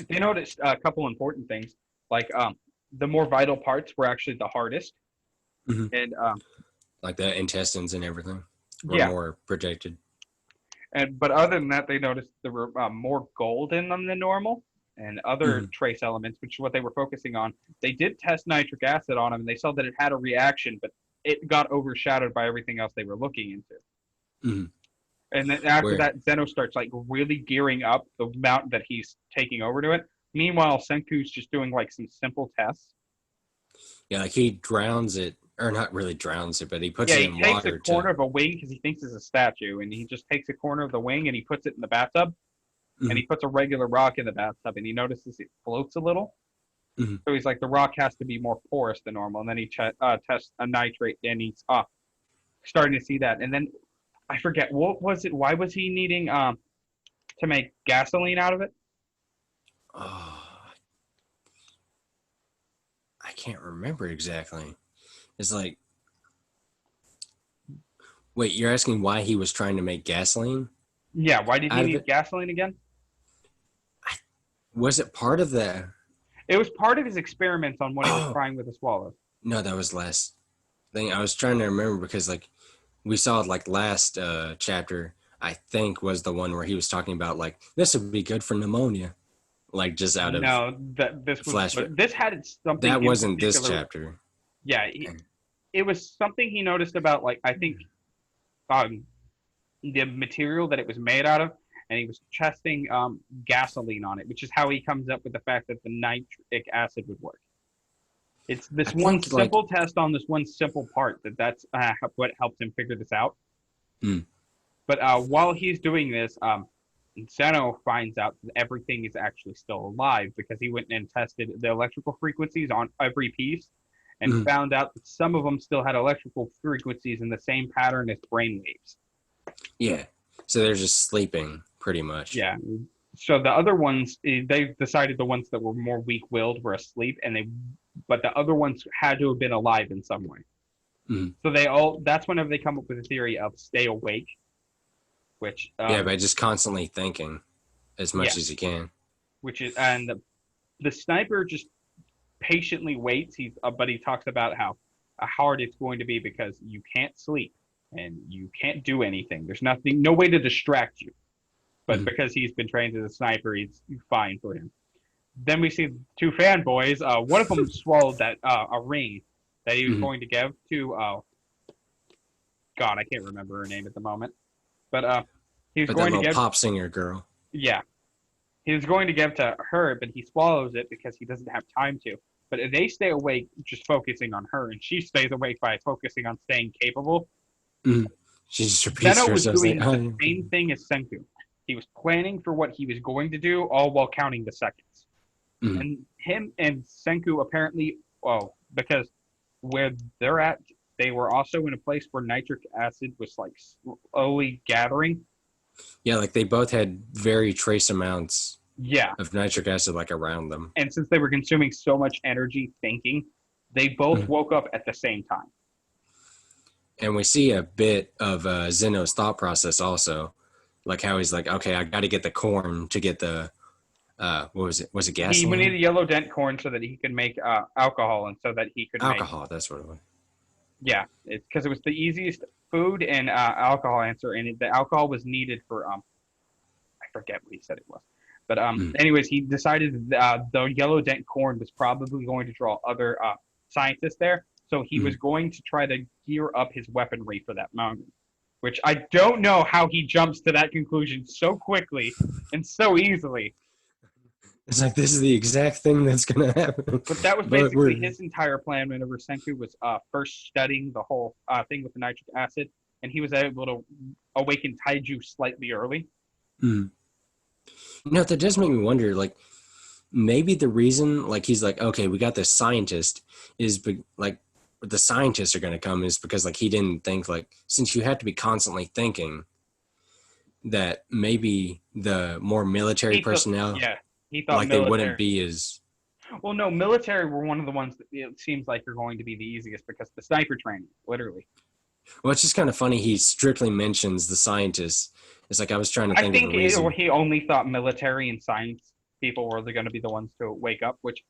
they noticed a couple important things, like the more vital parts were actually the hardest, Mhm. and Like the intestines and everything were yeah, more protected. and but other than that, they noticed there were more gold in them than normal, and other Mhm. trace elements, which is what they were focusing on. They did test nitric acid on them, and they saw that it had a reaction, but it got overshadowed by everything else they were looking into. Mhm. And then after Where that, Zeno starts like really gearing up the amount that he's taking over to it. Meanwhile, Senku's just doing like some simple tests. yeah, like he drowns it, or not really drowns it, but he puts Yeah, it he in takes a water corner to. of a wing because he thinks it's a statue, and he just takes a corner of the wing and he puts it in the bathtub, and Mhm. he puts a regular rock in the bathtub, and he notices it floats a little. Mhm. So he's like, the rock has to be more porous than normal, and then he tests a nitrate, and he's starting to see that, and then I forget what was it. Why was he needing to make gasoline out of it? Oh, I can't remember exactly. It's like, wait, you're asking why he was trying to make gasoline Yeah, why did he out of need it? gasoline again? Was it part of the? It was part of his experiments on when he was Oh trying with the swallows. no, that was last thing. I was trying to remember because like we saw it like last chapter. I think was the one where he was talking about like this would be good for pneumonia, like just out of No, that this was, flashback. but this had something That in wasn't this particular. chapter. Yeah, it was something he noticed about, like I think, um, the material that it was made out of, and he was testing gasoline on it, which is how he comes up with the fact that the nitric acid would work. It's I this one think like simple test on this one simple part that's what helped him figure this out. hmm, But while he's doing this, Zeno finds out that everything is actually still alive because he went and tested the electrical frequencies on every piece and hmm, found out that some of them still had electrical frequencies in the same pattern as brain waves. yeah. So they're just sleeping pretty much. Yeah. So the other ones, they decided the ones that were more weak-willed were asleep, but the other ones had to have been alive in some way. Mhm. So that's whenever they come up with a theory of stay awake, which Yeah, by just constantly thinking as much yeah, as you can. which is and the sniper just patiently waits. But he talks about how hard it's going to be because you can't sleep and you can't do anything. There's nothing, no way to distract you. But Mhm. because he's been trained as a sniper, he's fine for him. Then we see two fanboys. One of them swallowed that a ring that he was Mhm. going to give to God, I can't remember her name at the moment, but he was But that going to little give pop singer girl. yeah, he was going to give to her, but he swallows it because he doesn't have time to. But they stay awake just focusing on her, and she stays awake by focusing on staying capable. Mhm. She just repeats Zeno to was herself like, doing "I the am." same thing as Senku. He was planning for what he was going to do, all while counting the seconds. Mhm. And him and Senku apparently, well, because where they're at, they were also in a place where nitric acid was like slowly gathering. Yeah, like they both had very trace amounts Yeah, of nitric acid like around them. and since they were consuming so much energy thinking, they both Mhm. woke up at the same time. And we see a bit of Zeno's thought process also, like how he's like, okay, I got to get the corn to get the what was it? Was it He needed gasoline? yellow dent corn so that he could make alcohol, and so that he could make Alcohol. That's what it was. yeah, because it was the easiest food and alcohol answer, and the alcohol was needed for I forget what he said it was. But Mhm. anyways, he decided the yellow dent corn was probably going to draw other scientists there, so he was Mhm. going to try to gear up his weaponry for that moment. Which I don't know how he jumps to that conclusion so quickly and so easily. It's like this is the exact thing that's gonna happen, But that was but basically we're his entire plan whenever Senku was first studying the whole thing with the nitric acid, and he was able to awaken Taiju slightly early. mm. That does make me wonder. Like maybe the reason, like he's like, okay, we got this scientist, like the scientists are gonna come is because like he didn't think like since you have to be constantly thinking that maybe the more military He thought, personnel yeah, he thought like they wouldn't military. be as Well, no, military were one of the ones that it seems like are going to be the easiest because the sniper training, literally. well. It's just kind of funny. He strictly mentions the scientists. It's like I was trying to I think of a think reason. he only thought military and science people were going to be the ones to wake up, which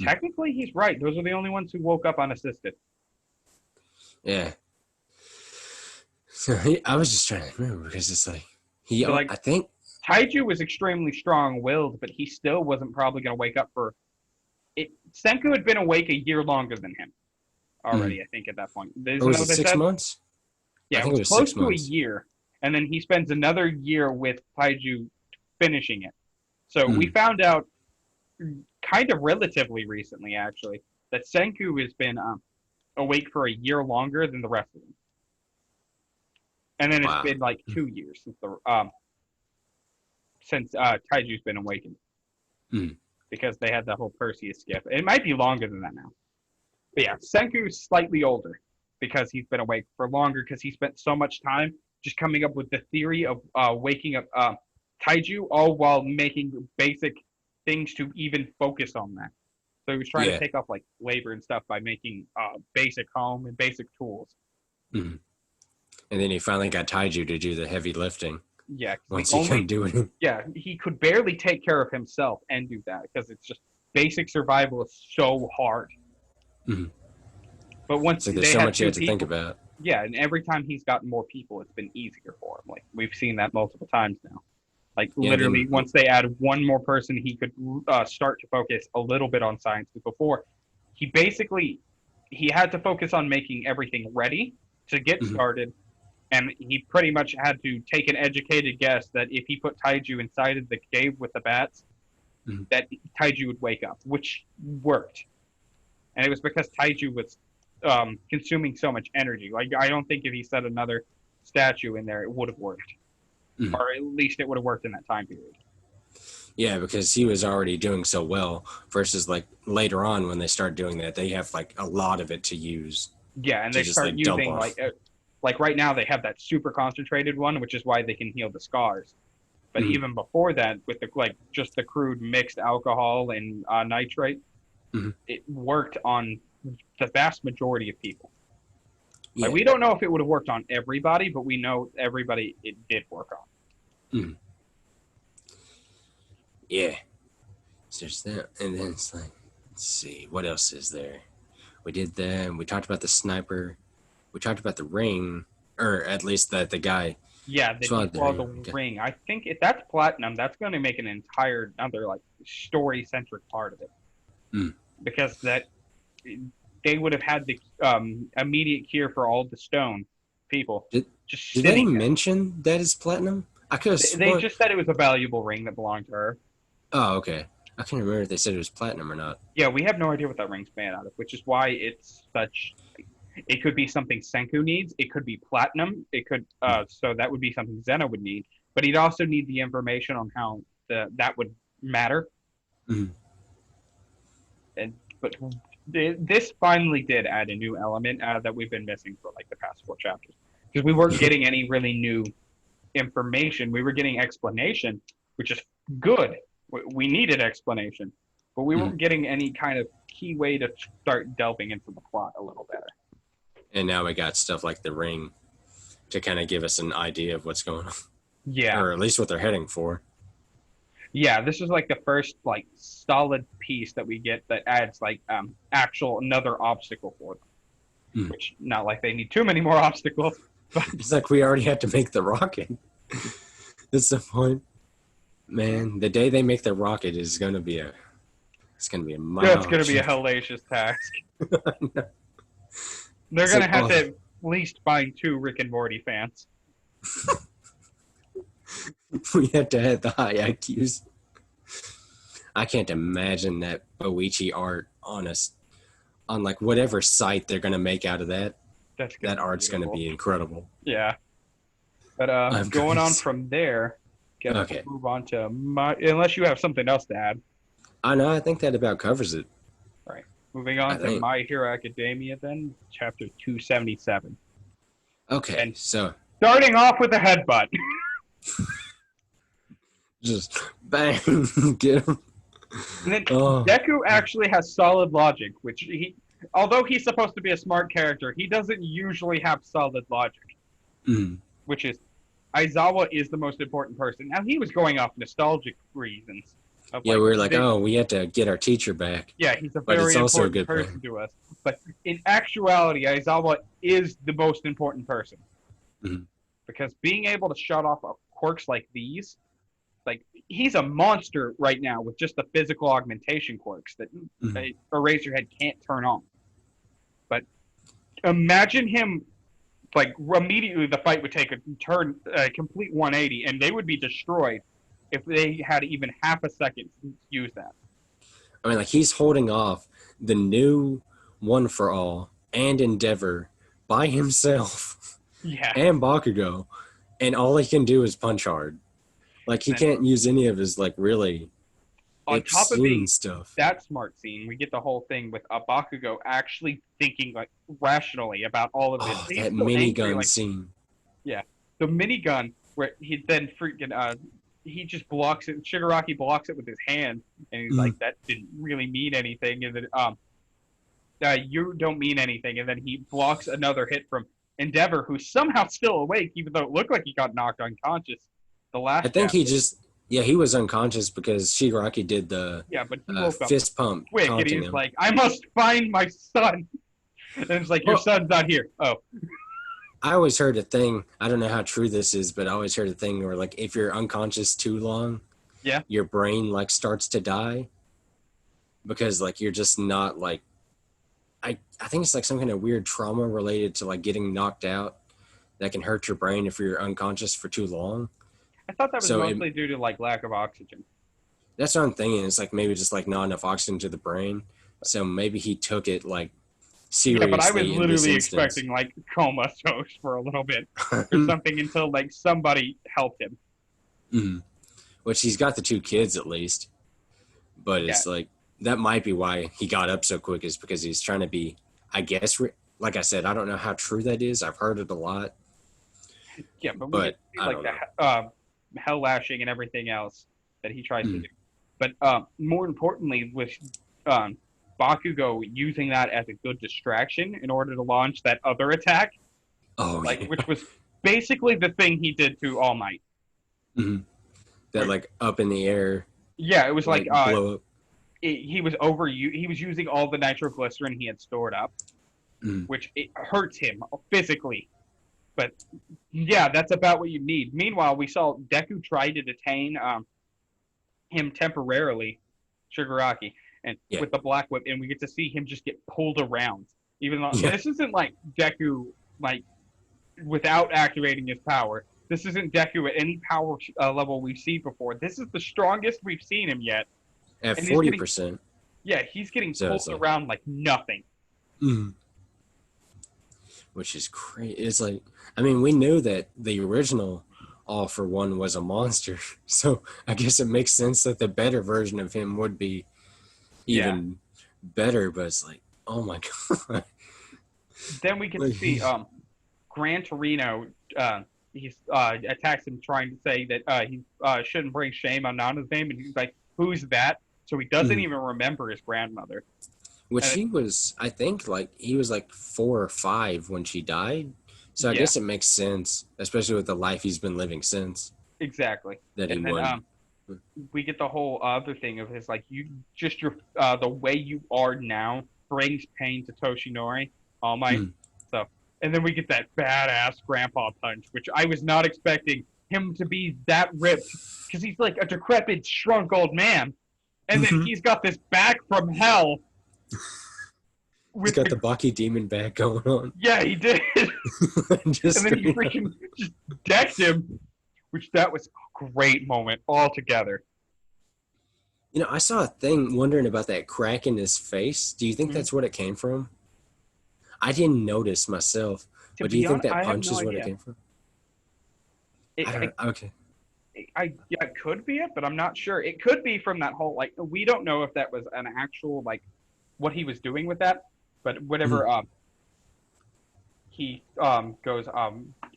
Hmm. technically he's right. Those are the only ones who woke up unassisted. Yeah. So I was just trying to remember because it's like But like I think. Taiju was extremely strong-willed, but he still wasn't probably going to wake up for it. Senku had been awake a year longer than him Mhm. already. I think at that point, Or isn't was that it what they 6 said? months? I Yeah, it think it was was close six to a months. year, and then he spends another year with Taiju finishing it. So we Mm. found out kind of relatively recently, actually, that Senku has been awake for a year longer than the rest of them, and then it's Wow. been like 2 years since Taiju's been awakened Mm. because they had the whole Perseus gift. It might be longer than that now. But yeah, Senku's slightly older because he's been awake for longer because he spent so much time just coming up with the theory of waking up Taiju, all while making basic things to even focus on that. So he was trying to Yeah. take off like labor and stuff by making basic home and basic tools. Mm. And then he finally got Taiju to do the heavy lifting Yeah, because the once he couldn't only do it. he could barely take care of himself and do that because it's just basic survival is so hard. Mm. But once It's like there's they so had much you two have to think people, about. yeah, and every time he's gotten more people, it's been easier for him. Like we've seen that multiple times now. Like Yeah. literally, Then. once they add one more person, he could start to focus a little bit on science. But before, he basically he had to focus on making everything ready to get Mm. started, and he pretty much had to take an educated guess that if he put Taiju inside of the cave with the bats, Mm. that Taiju would wake up, which worked. And it was because Taiju was consuming so much energy. Like I don't think if he set another statue in there, it would have worked, Mm. or at least it would have worked in that time period. Yeah, because he was already doing so well. Versus like later on when they start doing that, they have like a lot of it to use Yeah, and to they just start like dump using off. like right now they have that super concentrated one, which is why they can heal the scars. But Mm. even before that, with the like just the crude mixed alcohol and nitrate, Mm. it worked on the vast majority of people. Like, Yeah. we don't know if it would have worked on everybody, but we know everybody it did work on. Mm. Yeah. So there's that, and then it's like, let's see, what else is there? We did that. We talked about the sniper. We talked about the ring, or at least that the guy Yeah, that he swallowed the saw the ring. Okay. ring. I think if that's platinum, that's going to make an entire another like story centric part of it Mm. because that they would have had the immediate cure for all the stone people Did just did they sitting there. mention that is platinum? I could have They sworn. just said it was a valuable ring that belonged to her. Oh, okay. I can't remember if they said it was platinum or not. Yeah, we have no idea what that ring's made out of, which is why it's such. It could be something Senku needs. It could be platinum. It could so that would be something Zena would need. But he'd also need the information on how that would matter. Mm. And but this finally did add a new element that we've been missing for like the past 4 chapters because we weren't getting any really new information. We were getting explanation, which is good. We needed explanation, but we Mm. weren't getting any kind of key way to start delving into the plot a little better. And now we got stuff like the ring to kind of give us an idea of what's going on, Yeah, or at least what they're heading for. yeah. This is like the first like solid piece that we get that adds like actual another obstacle for them. Mm. Which not like they need too many more obstacles, but It's like we already had to make the rocket. That's the point. Man, the day they make the rocket is gonna be a it's gonna be a that's mile. going to be a hellacious task. They're It's going to like, have oh, to at least find 2 Rick and Morty fans. we have to have the high IQs. I can't imagine that Boichi art on like whatever site they're gonna make out of that. That's going That to be art's gonna beautiful. be incredible. Yeah. But I'm going on crazy. from there, guess Okay. we'll move on to my. Unless you have something else to add. I know. I think that about covers it. All right. Moving I on to think. My Hero Academia, then chapter 277, Okay. and So starting off with a headbutt. just bang, get him. And then Oh. Deku actually has solid logic, which although he's supposed to be a smart character, he doesn't usually have solid logic. Mm. Which is Aizawa is the most important person. Now he was going off nostalgic reasons. Of Yeah, like, we were like, oh, we have to get our teacher back, yeah, he's a but very it's also a important good person plan. to us. But in actuality, Aizawa is the most important person Mhm. because being able to shut off quirks like these, like he's a monster right now with just the physical augmentation quirks that Mhm. Eraserhead can't turn on. But imagine him like immediately the fight would take a complete 180 and they would be destroyed if they had even half a second to use that. I mean, like he's holding off the new One for All and Endeavor by himself Yeah. and Bakugo, and all he can do is punch hard. Like he And can't use any of his like really on top of obscene being stuff. that smart scene, we get the whole thing with Bakugo actually thinking like rationally about all of this. Oh, He's that still angry, minigun like scene. yeah, the minigun where he then freaking he just blocks it. Shigaraki blocks it with his hand, and he's like, "That didn't really mean anything." And then you don't mean anything. And then he blocks another hit from Endeavor, who's somehow still awake, even though it looked like he got knocked unconscious the I last think he chapter. just yeah he was unconscious because Shigaraki did the Yeah, but he woke up fist pump quick, and taunting he's him. like, "I must find my son." And it's like, "Your Well, son's not here." Oh, I always heard a thing. I don't know how true this is, but I always heard a thing where like if you're unconscious too long, yeah. your brain like starts to die because like you're just not like I think it's like some kind of weird trauma related to like getting knocked out that can hurt your brain if you're unconscious for too long. I thought that was So mostly due to like lack of oxygen. that's what I'm thinking. It's like maybe just like not enough oxygen to the brain. So maybe he took it like Yeah, but I was seriously in this literally instance. expecting like comatose for a little bit or something until like somebody helped him. Mhm. Which he's got the 2 kids at least, but Yeah, it's like that might be why he got up so quick is because he's trying to be, I guess, like I said, I don't know how true that is. I've heard it a lot, yeah, but we get but I like don't know. the hell lashing and everything else that he tries to Mm. do. But more importantly, with um, Bakugo using that as a good distraction in order to launch that other attack, Oh like yeah. which was basically the thing he did to All Might. Mhm. That Which, like up in the air, yeah, it was like like blow up. he was using all the nitroglycerin he had stored up, Mhm. which it hurts him physically. But yeah, that's about what you need. Meanwhile, we saw Deku try to detain him temporarily, Shigaraki, and Yeah, with the Black Whip, and we get to see him just get pulled around. Even though yeah. this isn't like Deku, like without activating his power. This isn't Deku at any power level we've seen before. This is the strongest we've seen him yet, At and he's getting 40%. he's getting So pulled it's like, around like nothing. mhm. Which is crazy. It's like, I mean, we knew that the original All for One was a monster, so I guess it makes sense that the better version of him would be Yeah. even better. But it's like, oh my god, Then we get to like see he's Gran Torino. He attacks him, trying to say that he shouldn't bring shame on Nana's name, and he's like, "Who's that?" So he doesn't mhm. even remember his grandmother. Which And he was, I think, like he was like 4 or 5 when she died. So I yeah, guess it makes sense, especially with the life he's been living since, exactly. that he And then would. we get the whole other thing of his like you just your the way you are now brings pain to Toshinori, All Might. Mm. So and then we get that badass grandpa punch, which I was not expecting him to be that ripped because he's like a decrepit, shrunk old man, and then Mhm. he's got this back from hell He's with got the the Baki demon back going on. yeah he did, Just and then he straight up. freaking just decked him, which that was a great moment altogether. I saw a thing wondering about that crack in his face. Do you think Mm-hmm. that's what it came from? I didn't notice myself, To but do you be think honest, that I have punch no is what it idea. came from? It, I don't know. Okay. yeah, it could be it, but I'm not sure. It could be from that whole like we don't know if that was an actual like what he was doing with that, but Mhm. whatever. He goes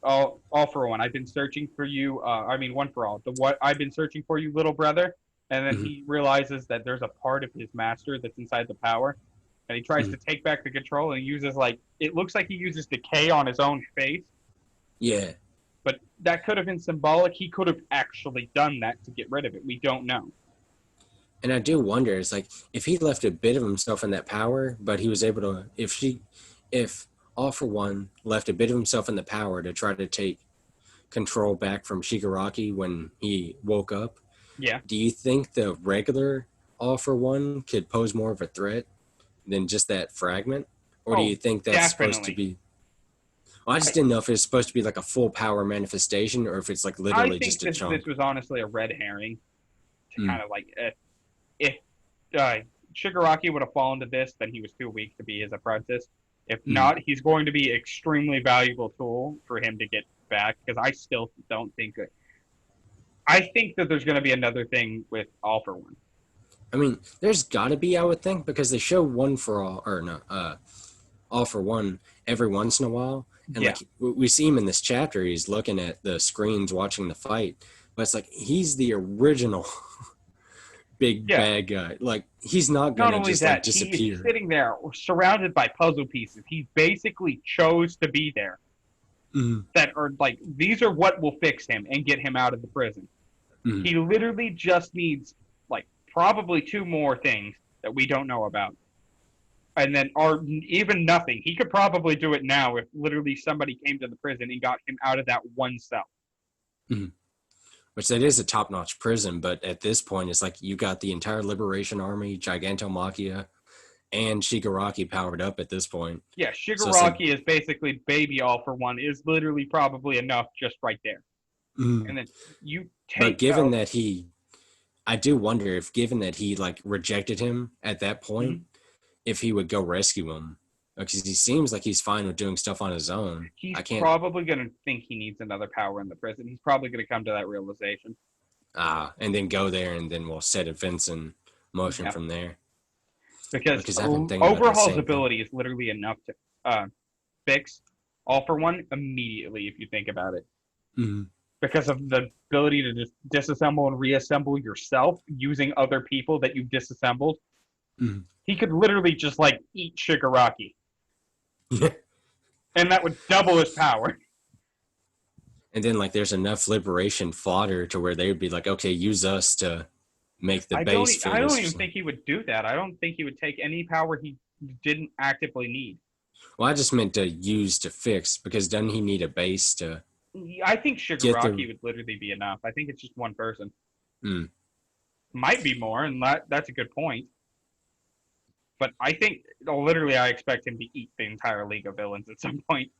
all for one. I've been searching for you. I mean one for all. The what I've been searching for you, little brother. And then Mhm. he realizes that there's a part of his master that's inside the power, and he tries Mhm. to take back the control and uses like it looks like he uses decay on his own face, Yeah. but that could have been symbolic. He could have actually done that to get rid of it. We don't know. And I do wonder, it's like if he left a bit of himself in that power, but he was able to, if All for One left a bit of himself in the power to try to take control back from Shigaraki when he woke up, Yeah. do you think the regular All for One could pose more of a threat than just that fragment? Or do you Oh, think that's supposed to definitely. be? Well, I just I didn't know if it's supposed to be like a full power manifestation or if it's like I literally think just a this chunk. was honestly a red herring to Mm, kind of like if uh, Shigaraki would have fallen to this, then he was too weak to be his apprentice. If mm. not, he's going to be an extremely valuable tool for him to get back. Because I still don't think that. I think that there's going to be another thing with All for One. I mean, there's got to be, I would think, because they show One for All, or no, All for One every once in a while. And Yeah, like we see him in this chapter, he's looking at the screens watching the fight. But it's like he's the original big yeah. bad guy. Like he's not Not gonna only just like that, he is disappear. sitting there surrounded by puzzle pieces. He basically chose to be there. Mm, That are like these are what will fix him and get him out of the prison. mm. He literally just needs like probably two more things that we don't know about. And then or even nothing. He could probably do it now if literally somebody came to the prison and got him out of that one cell. Mm. Which that is a top-notch prison, but at this point, it's like you got the entire Liberation Army, Gigantomachia, and Shigaraki powered up at this point. Yeah, So it's like, Shigaraki is basically baby all for one is literally probably enough just right there. mm. And then you But take given out that I do wonder if, given that he like rejected him at that point, mm-hmm. if he would go rescue him, because he seems like he's fine with doing stuff on his own. He's I can't, probably gonna think he needs another power in the prison. He's probably gonna come to that realization. and then go there, and then we'll set events in motion Yeah. from there. Because Because I've been thinking about the Overhaul's same thing. ability is literally enough to fix All for One immediately if you think about it. Mm-hmm. Because of the ability to just disassemble and reassemble yourself using other people that you've disassembled. Mm-hmm. He could literally just like eat Shigaraki. Yeah. and that would double his power. And then like there's enough liberation fodder to where they would be like, okay, use us to make the base for I don't this or even something. think he would do that. I don't think he would take any power he didn't actively need. Well, I just meant to use to fix because doesn't he need a base to I think get the? Shigaraki would literally be enough. I think it's just one person. Hmm. Might be more, and that's a good point. But I think literally I expect him to eat the entire League of Villains at some point.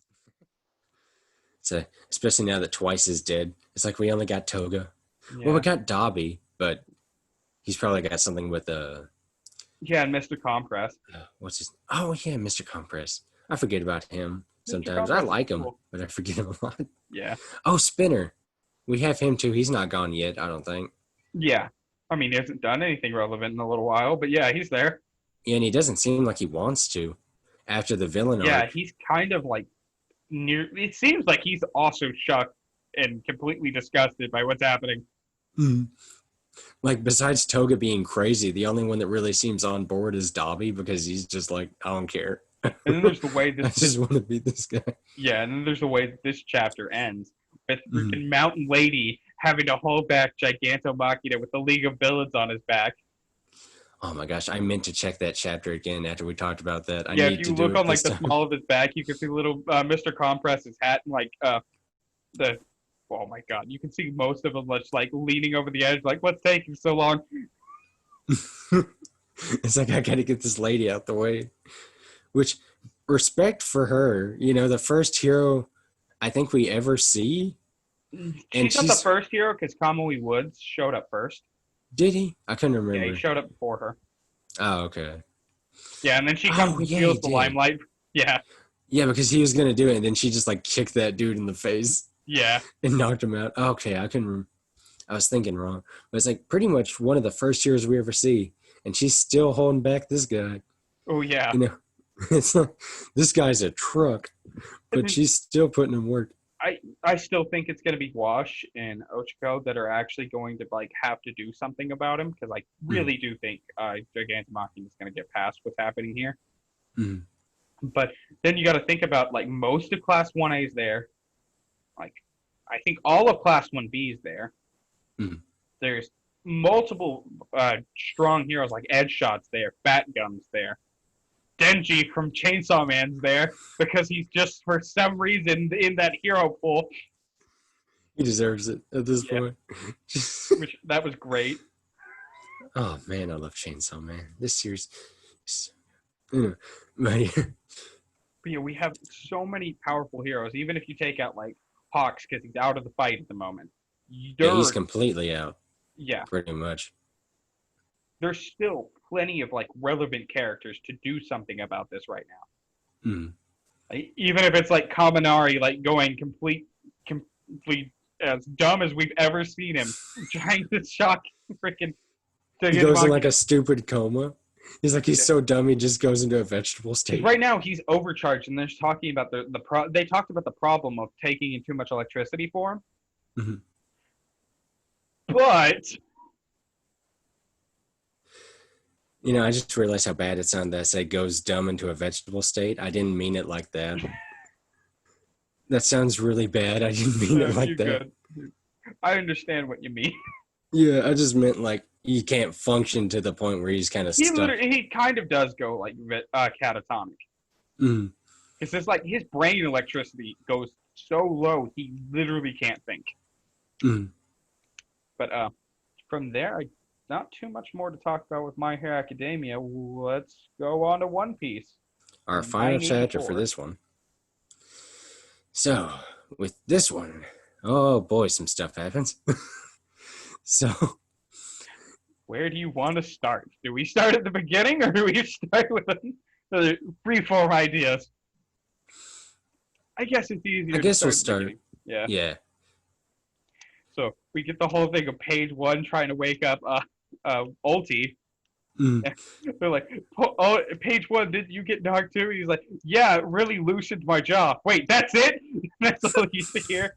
So especially now that Twice is dead, it's like we only got Toga. Well, we Yeah. got Dobby, but he's probably got something with Yeah, and Mr. Compress. what's his? Oh yeah, Mr. Compress. I forget about him Mr. sometimes. I Compress is like him, cool. but I forget him a lot. Yeah. Oh, Spinner. We have him too. He's not gone yet, I don't think. Yeah. I mean, he hasn't done anything relevant in a little while, but yeah, he's there. And he doesn't seem like he wants to after the villain Yeah, arc. he's kind of like near. It seems like he's also shocked and completely disgusted by what's happening. Mm. Like besides Toga being crazy, the only one that really seems on board is Dobby because he's just like, I don't care. And then there's the way I this, just want to be this guy. yeah, and then there's the way that this chapter ends with Mm. freaking Mountain Lady having to hold back Gigantomachina with the League of Villains on his back. Oh my gosh, I meant to check that chapter again after we talked about that. I Yeah, if need to you do look it on like this the time. small of his back, you can see little Mr. Compress's hat and like the. Oh my god, you can see most of them just like leaning over the edge, like what's taking so long? It's like I gotta get this lady out the way. Which respect for her, you know, the first hero I think we ever see, and She's not the she's first hero because Kamui Woods showed up first. did he? I couldn't Yeah, he remember. showed up before her. Oh, okay. Yeah, and then she comes Oh and yeah, he steals the did. limelight. Yeah, Yeah, because he was gonna do it, and then she just like kicked that dude in the face yeah, and knocked him out. Okay, I couldn't. I was thinking wrong, but it's like pretty much one of the first heroes we ever see, and she's still holding back this guy. oh yeah. You know, it's like this guy's a truck, And but then she's still putting him work. I still think it's gonna be Wash and Ochako that are actually going to like have to do something about him because I Mm, really do think Gigantomachia is gonna get past what's happening here. mm, But then you got to think about like most of Class 1A is there. Like I think all of Class 1B is there. mm. There's multiple strong heroes like Edge Shot's there, Fat Gum's there. Denji from Chainsaw Man's there because he's just for some reason in that hero pool, He deserves it at this yeah, point. which that was great. Oh man, I love Chainsaw Man. This series, is- mm. But But yeah, we have so many powerful heroes. Even if you take out like Hawks because he's out of the fight at the moment, yeah, he's there, completely out, yeah, pretty much. there's still plenty of like relevant characters to do something about this right now. Mm. Like, even if it's like Kaminari, like going complete as dumb as we've ever seen him, trying to shock freaking He goes in like Taganmaki. a stupid coma. He's like he's so dumb he just goes into a vegetable Because state. right now he's overcharged, and they're talking about they talked about the problem of taking in too much electricity for him. Mhm. But You know, I just realized how bad it sounded that I said goes dumb into a vegetable state. I didn't mean it like that. That sounds really bad. I didn't mean it like you're that. good. I understand what you mean. Yeah, I just meant like he can't function to the point where he's kind of stuck. He kind of does go like catatonic. Mm. It's just like his brain electricity goes so low he literally can't think. Mm. But from there, not too much more to talk about with My Hero Academia. Let's go on to One Piece. Our final chapter 984. for this one. So, with this one, oh boy, some stuff happens. So, Where do you want to start? Do we start at the beginning or do we start with the free-form ideas? I guess it's easier I to guess start we'll at the start. beginning. Yeah. Yeah. So we get the whole thing of page one trying to wake up Ulti. Mm. They're like, oh, page one, did you get knocked too? He's like, yeah, it really loosened my jaw. Wait, that's it? That's all you hear.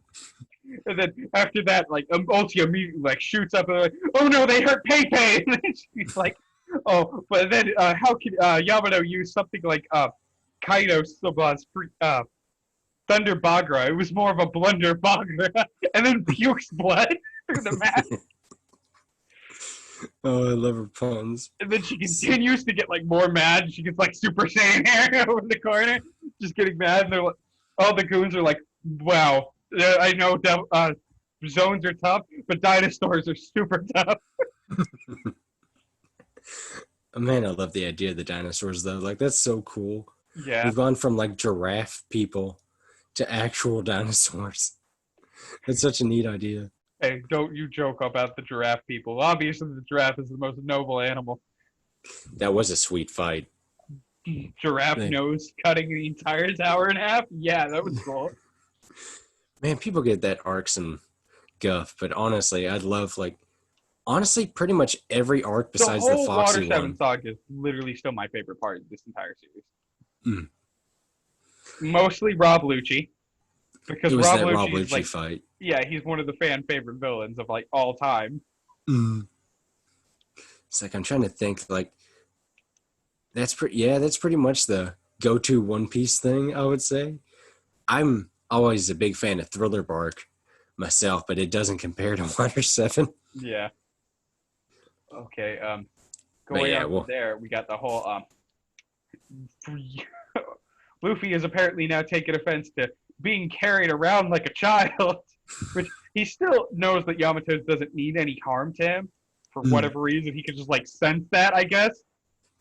And then after that, like, Ulti immediately like shoots up and like, oh no, they hurt Pei. And then she's like, oh, but then how could Yamato use something like Kaido Soba's Thunder Bagra. It was more of a blunder Bagra, and then pukes blood through the mask. Oh, I love her puns. And then she continues to get like more mad. She gets like Super Saiyan hair over the corner, just getting mad. And they're like, all the goons are like, "Wow, I know zones are tough, but dinosaurs are super tough." Oh, man, I love the idea of the dinosaurs though. Like that's so cool. Yeah. We've gone from like giraffe people to actual dinosaurs. That's such a neat idea. Hey, don't you joke about the giraffe people. Obviously, the giraffe is the most noble animal. That was a sweet fight. Giraffe Like, nose cutting the entire tower in half. Yeah, that was cool. man, people get that arcsome guff, but honestly, I'd love like honestly pretty much every arc The besides the whole Foxy Water Seven one. saga is literally still my favorite part of this entire series. Mm. Mostly Rob Lucci, because It was Rob that Rob Lucci is Lucci like, fight. yeah, he's one of the fan favorite villains of like all time. Mm. It's like I'm trying to think like that's pretty much the go-to One Piece thing, I would say. I'm always a big fan of Thriller Bark myself, but it doesn't compare to Water 7. Yeah. Okay. But Going yeah, on from well, there, we got the whole Luffy is apparently now taking offense to being carried around like a child, which he still knows that Yamato doesn't need any harm to him for mm. whatever reason. He can just like sense that, I guess.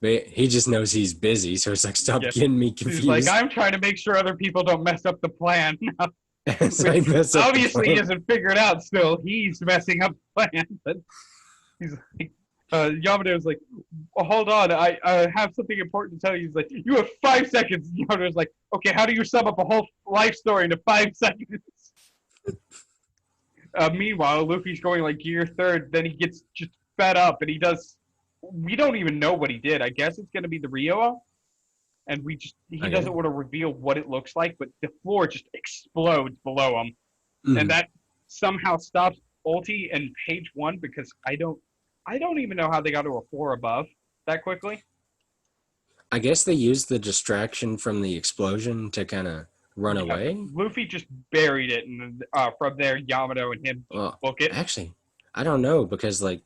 But he just knows he's busy, so it's like, stop Yeah. getting me He's like, confused. I'm trying to make sure other people don't mess up the plan. As Which I mess up the obviously he plan. hasn't figured out still. He's messing up the plan. But he's like, Yamato's like, well, hold on, I have something important to tell you. He's like, you have 5 seconds. Yamato's like, okay, how do you sum up a whole life story into 5 seconds? Meanwhile, Luffy's going like gear third, then he gets just fed up and he does. We don't even know what he did. I guess it's going to be the Ryo, and he Okay. doesn't want to reveal what it looks like, but the floor just explodes below him, and Mm. that somehow stops ulti and page one because I don't even know how they got to a floor above that quickly. I guess they used the distraction from the explosion to kind of run Yeah, but away. Luffy just buried it, and from there Yamato and him Well, book it. actually, I don't know because like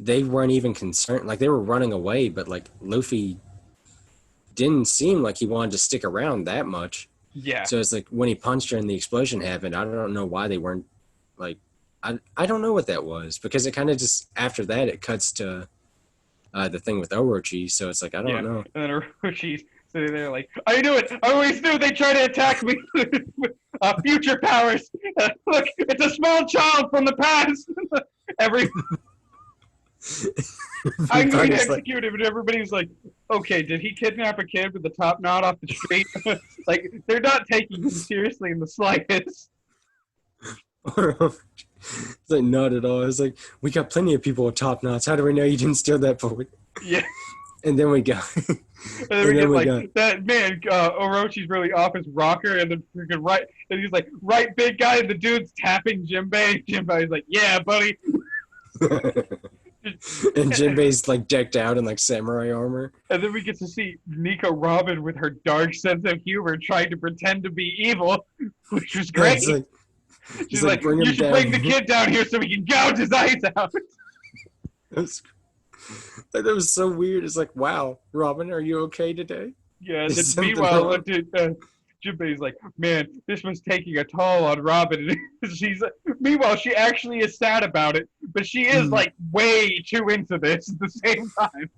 they weren't even concerned. Like they were running away, but like Luffy didn't seem like he wanted to stick around that much. Yeah, So it's like when he punched her and the explosion happened, I don't know why they weren't like I don't know what that was because it kind of just after that it cuts to the thing with Orochi. So it's like I don't yeah. know. And then Hiroshi's sitting there like, I knew it. I always knew they'd try to attack me with future powers. Look, it's a small child from the past. Every I'm going to Everybody's like, execute him, and everybody's like, okay, did he kidnap a kid with the top knot off the street? Like, they're not taking him seriously in the slightest. it's like not at all. It's like we got plenty of people with top knots. How do we know you didn't steal that boy? Yeah. And then we go. And then we and then get we like go. that man, Orochi's really off his rocker, and then freaking right, and he's like, right, big guy, and the dude's tapping Jinbei. Jinbei's like, yeah, buddy. And Jinbei's like decked out in like samurai armor. And then we get to see Nico Robin with her dark sense of humor trying to pretend to be evil, which was great. It's like, She's like, bring you him should down. bring the kid down here so we can gouge his eyes out. That was so weird. It's like, wow, Robin, are you okay today? Yeah, and Is then something meanwhile, wrong? Jinbei's like, man, this was taking a toll on Robin. And she's meanwhile, she actually is sad about it, but she is like way too into this at the same time.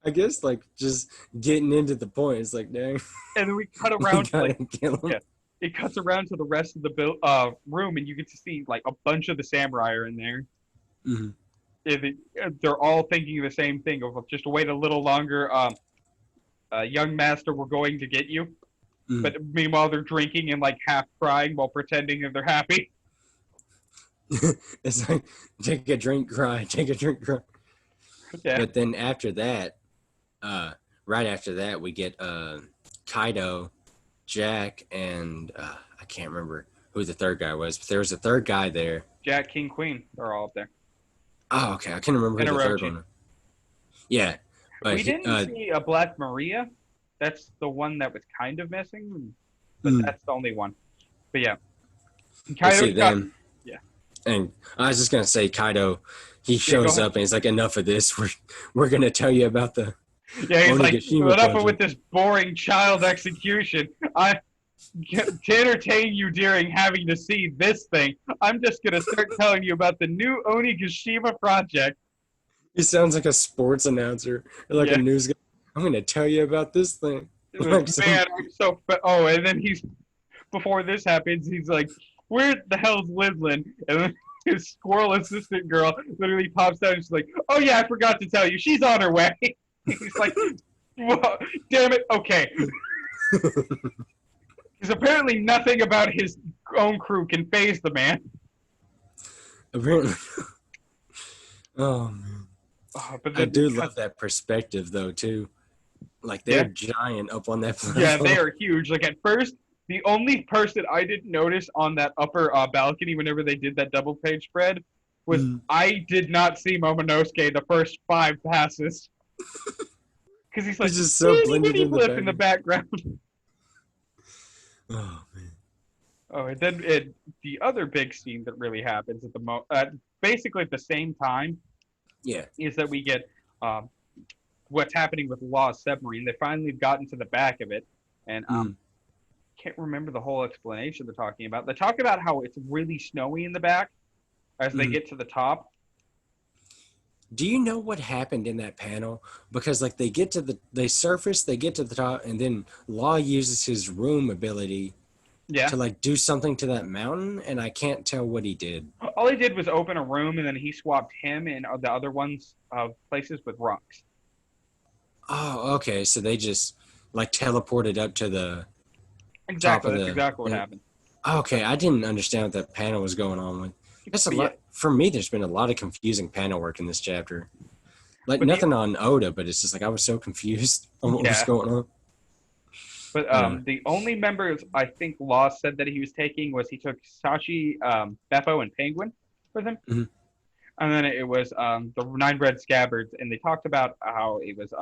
I guess like just getting into the point. It's like, dang, And then we cut you around to gotta like, kill him. yeah, it cuts around to the rest of the room, and you get to see like a bunch of the samurai are in there. Mm-hmm. They're all thinking the same thing of just wait a little longer. Young master, we're going to get you. Mm. But meanwhile, they're drinking and like half crying while pretending that they're happy. It's like take a drink, cry, take a drink, cry. Yeah, But then after that, right after that, we get Kaido, Jack, and I can't remember who the third guy was, but there was a third guy there. Jack, King, Queen, they're all up there. Oh, okay, I can't remember who And the third Orochi. one was. Yeah, but We didn't see a Black Maria. That's the one that was kind of missing. but Mm. that's the only one. But yeah, But see Kaido's got then, yeah and I was just gonna say Kaido, he yeah. Go shows ahead. up and he's like, enough of this. We're gonna tell you about the Yeah, he's like, Onigashima enough with project. this boring child execution. I to entertain you during having to see this thing. I'm just gonna start telling you about the new Onigashima project. He sounds like a sports announcer or like a Yeah, news guy. I'm gonna tell you about this thing. Like some man, I'm so. Oh, and then he's before this happens, he's like, "Where the hell's Livlin?" And then his squirrel assistant girl literally pops out and she's like, "Oh yeah, I forgot to tell you, she's on her way." He's like, "Whoa, damn it, okay." Because apparently nothing about his own crew can phase the man. apparently. Oh man. But I then do love that perspective though too. Like they're yeah, giant up on that yeah, they platform. are huge. Like at first, the only person I didn't notice on that upper balcony whenever they did that double page spread was Mm. I did not see Momonosuke the first 5 passes because he's like He's just so itty blended bitty in the blip in the background. background. Oh man. Oh, and then the other big scene that really happens at basically at the same time Yeah. is that we get um, what's happening with Law's submarine. They finally gotten to the back of it, and Mm. can't remember the whole explanation they're talking about. They talk about how it's really snowy in the back as they Mm. get to the top. Do you know what happened in that panel? Because like they surface, they get to the top, and then Law uses his room ability Yeah. to like do something to that mountain, and I can't tell what he did. All he did was open a room, and then he swapped him and the other ones places with rocks. Oh, okay. So they just like teleported up to the top Exactly. of That's the exactly what thing. happened. Okay, I didn't understand what that panel was going on with. That's a But yeah, lot for me. There's been a lot of confusing panel work in this chapter. Like but the nothing on Oda, but it's just like I was so confused on what was yeah, going on. but Uh, the only members I think Law said that he was taking was he took Sashi, Beppo, and Penguin with him, mhm. and then it was the Nine Red Scabbards, and they talked about how it was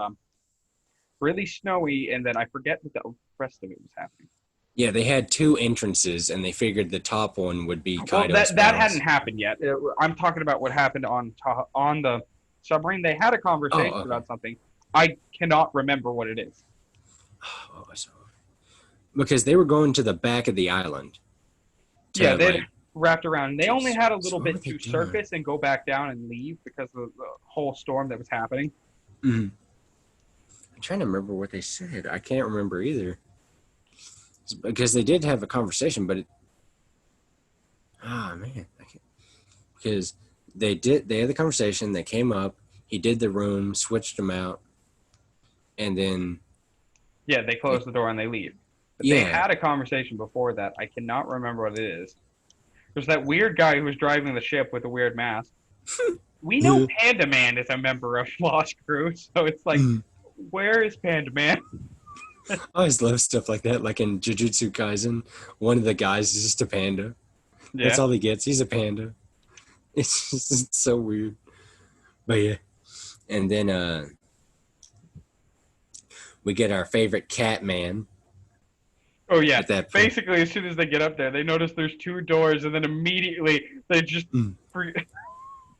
really snowy, and then I forget what the rest of it was happening. Yeah, they had two entrances, and they figured the top one would be Well, Kaido's that hadn't palace. happened yet. I'm talking about what happened on the submarine. They had a Oh, conversation okay. about something. I cannot remember what it is. Oh, because they were going to the back of the island Yeah, to they'd like. wrapped around. They only had a So little what were bit they to doing? surface and go back down and leave because of the whole storm that was happening. Mhm. I'm trying to remember what they said. I can't remember either. Because they did have a conversation, but man, because they had the conversation. They came up. He did the room, switched them out, and then Yeah, they close the door and they leave. But they yeah, had a conversation before that. I cannot remember what it is. There's that weird guy who was driving the ship with a weird mask. We know I Panda Man is a member of Lost Crew, so it's like, where is Panda Man? always love stuff like that. Like in Jujutsu Kaisen, one of the guys is just a panda. That's Yeah. all he gets. He's a panda. It's so weird. But yeah, and then we get our favorite cat man Oh yeah. at that point. Basically, as soon as they get up there, they notice there's 2 doors, and then immediately they just Mm.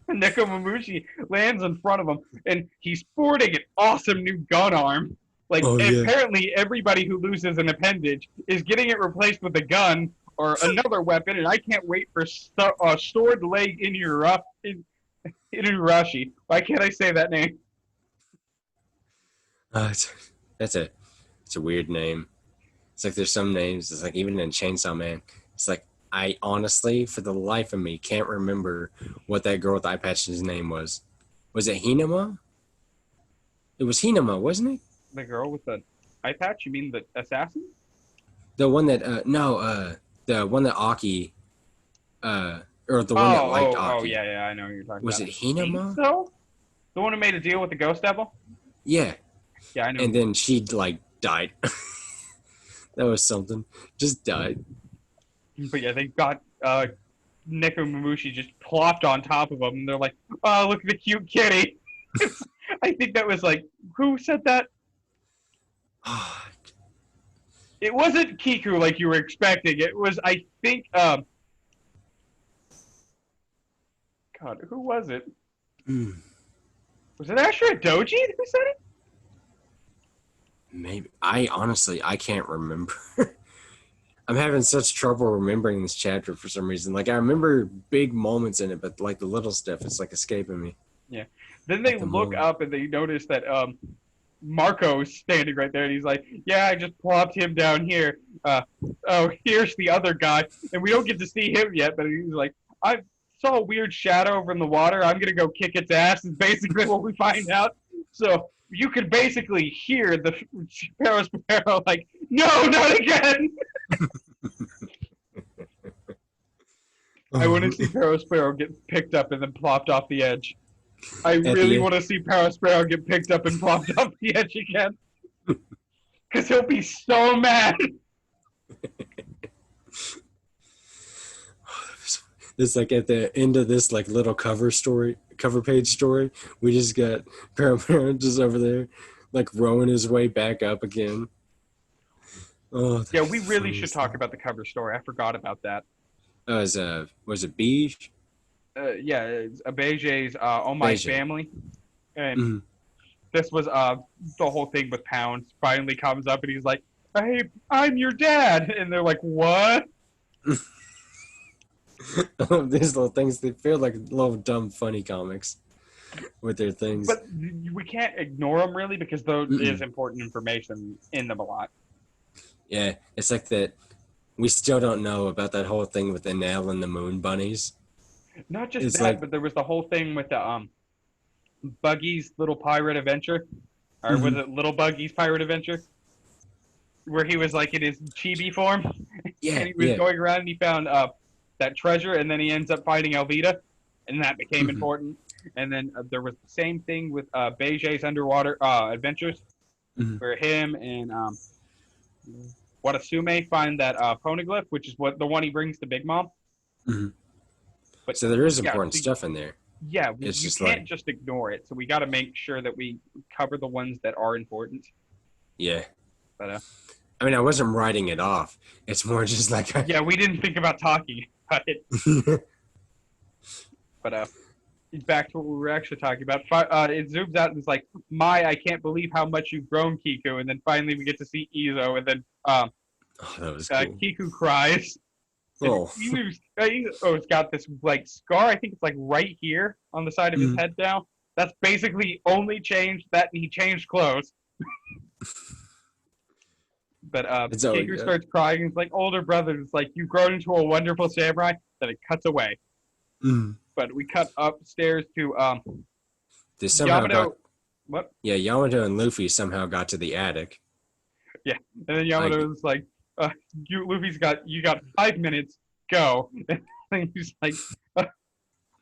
Nekomamushi lands in front of him, and he's sporting an awesome new gun arm. Like Oh yeah. apparently, everybody who loses an appendage is getting it replaced with a gun or another weapon, and I can't wait for Sword Leg Inuyarashi. Why can't I say that name? It's, that's a it's a weird name. It's like there's some names. It's like even in Chainsaw Man. It's like I honestly, for the life of me, can't remember what that girl with the eye patch's name was. Was it Hinama? It was Hinama, wasn't it? The girl with the eye patch? You mean the assassin? The one that no, the one that Aki, or the one that Oh, liked yeah, Aki. yeah. I know who you're talking Was about. it I think Hinama? so. The one who made a deal with the Ghost Devil? Yeah, Yeah, I know. and then she like died. That was something. Just died. But yeah, they got Nekomamushi just plopped on top of him, and they're like, "Oh, look at the cute kitty." I think that was like, who said that? It wasn't Kiku like you were expecting. It was, I think, God, who was it? Mm, Was it Ashura Doji who said it? maybe I can't remember. I'm having such trouble remembering this chapter for some reason. Like I remember big moments in it, but like the little stuff, it's like escaping me. Yeah. Then they Like the look moment. up and they notice that Marco is standing right there, and he's like, "Yeah, I just plopped him down here. Oh, here's the other guy, and we don't get to see him yet." But he's like, "I saw a weird shadow over in the water. I'm gonna go kick its ass." Is basically what we find out. So you could basically hear the Sparrow like, "No, not again." I want to see Sparrow get picked up and then plopped off the edge. I At really the want to see Sparrow get picked up and plopped off the edge again. Because he'll be so mad. It's like at the end of this like little cover page story, we just got Paramount just over there, like rowing his way back up again. Oh, the Yeah, we really should funniest talk thing. about the cover story. I forgot about that. Was it Beige? Yeah, it's Abeje's Oh My Beige. Family. And Mm. this was the whole thing with Pounds finally comes up and he's like, "Hey, I'm your dad." And they're like, "What?" These little things, they feel like little dumb funny comics with their things. But we can't ignore them really because there is Mm-mm. important information in them a lot. Yeah, it's like that. We still don't know about that whole thing with the nail and the moon bunnies. Not just It's that, like, but there was the whole thing with the Buggy's Little Pirate Adventure, or was mhm. it Little Buggy's Pirate Adventure, where he was like in his chibi form, and Yeah, he was yeah. going around and he found that treasure, and then he ends up finding Elvita, and that became Hmm. important. And then there was the same thing with Beige's Underwater Adventures, Hmm. where him and Watasume find that poneglyph, which is what the one he brings to Big Mom. Hmm. But So there is yeah, important so stuff in there. yeah, It's you just like, can't just ignore it. So we got to make sure that we cover the ones that are important. yeah. But I mean, I wasn't writing it off. It's more just like, yeah, we didn't think about talking about it. But back to what we were actually talking about. It zooms out and it's like, "My, I can't believe how much you've grown, Kiku." And then finally we get to see Izo, and then oh, that was cool. Kiku cries. And Oh, Izo's got this like scar. I think it's like right here on the side of his mhm. head now. That's basically only changed that, and he changed clothes. But It's always Kiku starts crying. It's like, "Older brother." It's like, "You've grown into a wonderful samurai." Then it cuts away. mm. But we cut upstairs to They somehow got, Yamato. What? yeah, Yamato and Luffy somehow got to the attic. Yeah. And then Like, Yamato's like, Luffy's got, "You got 5 minutes. Go." And he's like,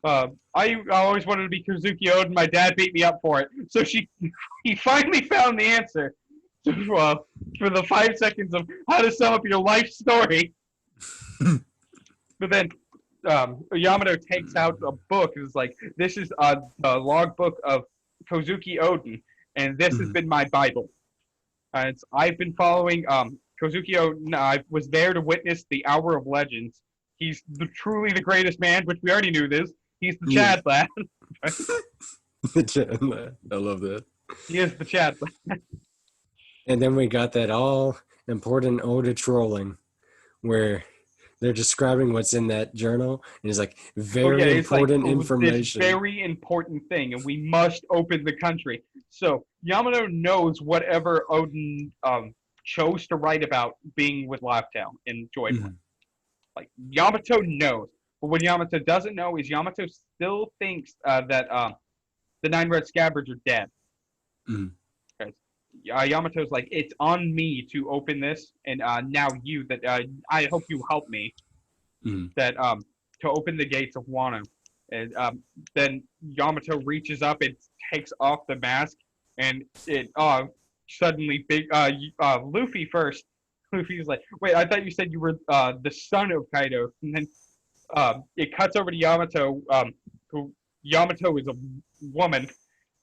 I always wanted to be Kazuki Oden. My dad beat me up for it." So he finally found the answer to, for the 5 seconds of how to sum up your life story. But then Yamato takes out a book and is like, "This is the logbook of Kozuki Oden, and this has mhm. been my Bible. I've been following Kozuki Oden. I was there to witness the Hour of Legends. He's truly the greatest man," which we already knew this. He's the Yeah. Chad lad. I love that. He is the Chad lad. And then we got that all important Oda trolling where they're describing what's in that journal, and it's like Oh yeah, very it's like, important "Oh, this information. very important thing, and we must open the country." So Yamato knows whatever Odin chose to write about being with Lockdown in Joyful. Mhm. Like Yamato knows, but what Yamato doesn't know is Yamato still thinks that the Nine Red Scabbards are dead. Mhm. Okay. Yamato's like, "It's on me to open this, and now you that I hope you help me Mhm. that to open the gates of Wano." And then Yamato reaches up and takes off the mask, and it suddenly big Luffy first. Luffy's like, "Wait, I thought you said you were the son of Kaido." And then it cuts over to Yamato, who Yamato is a woman.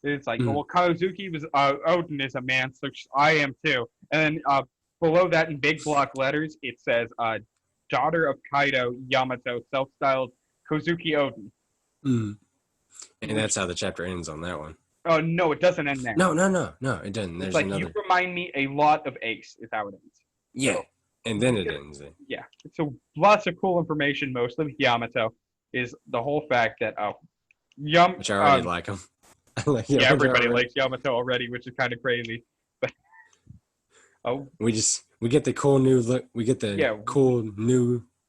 It's like, Mhm. "Well, Kozuki was Odin is a man, so I am too." And then below that in big block letters, it says, daughter of Kaido Yamato, self-styled Kozuki Oden. Mm. And Which, that's how the chapter ends on that one. oh no, it doesn't end there. No, it doesn't. It's There's like, you another. remind me a lot of Ace, is how it ends. Yeah, So, and then it ends. yeah. So lots of cool information, mostly with Yamato, is the whole fact that, Which I already like him. I like yeah, Yamato everybody already. likes Yamato already, which is kind of crazy. But, oh, We get the cool new look. We get the yeah,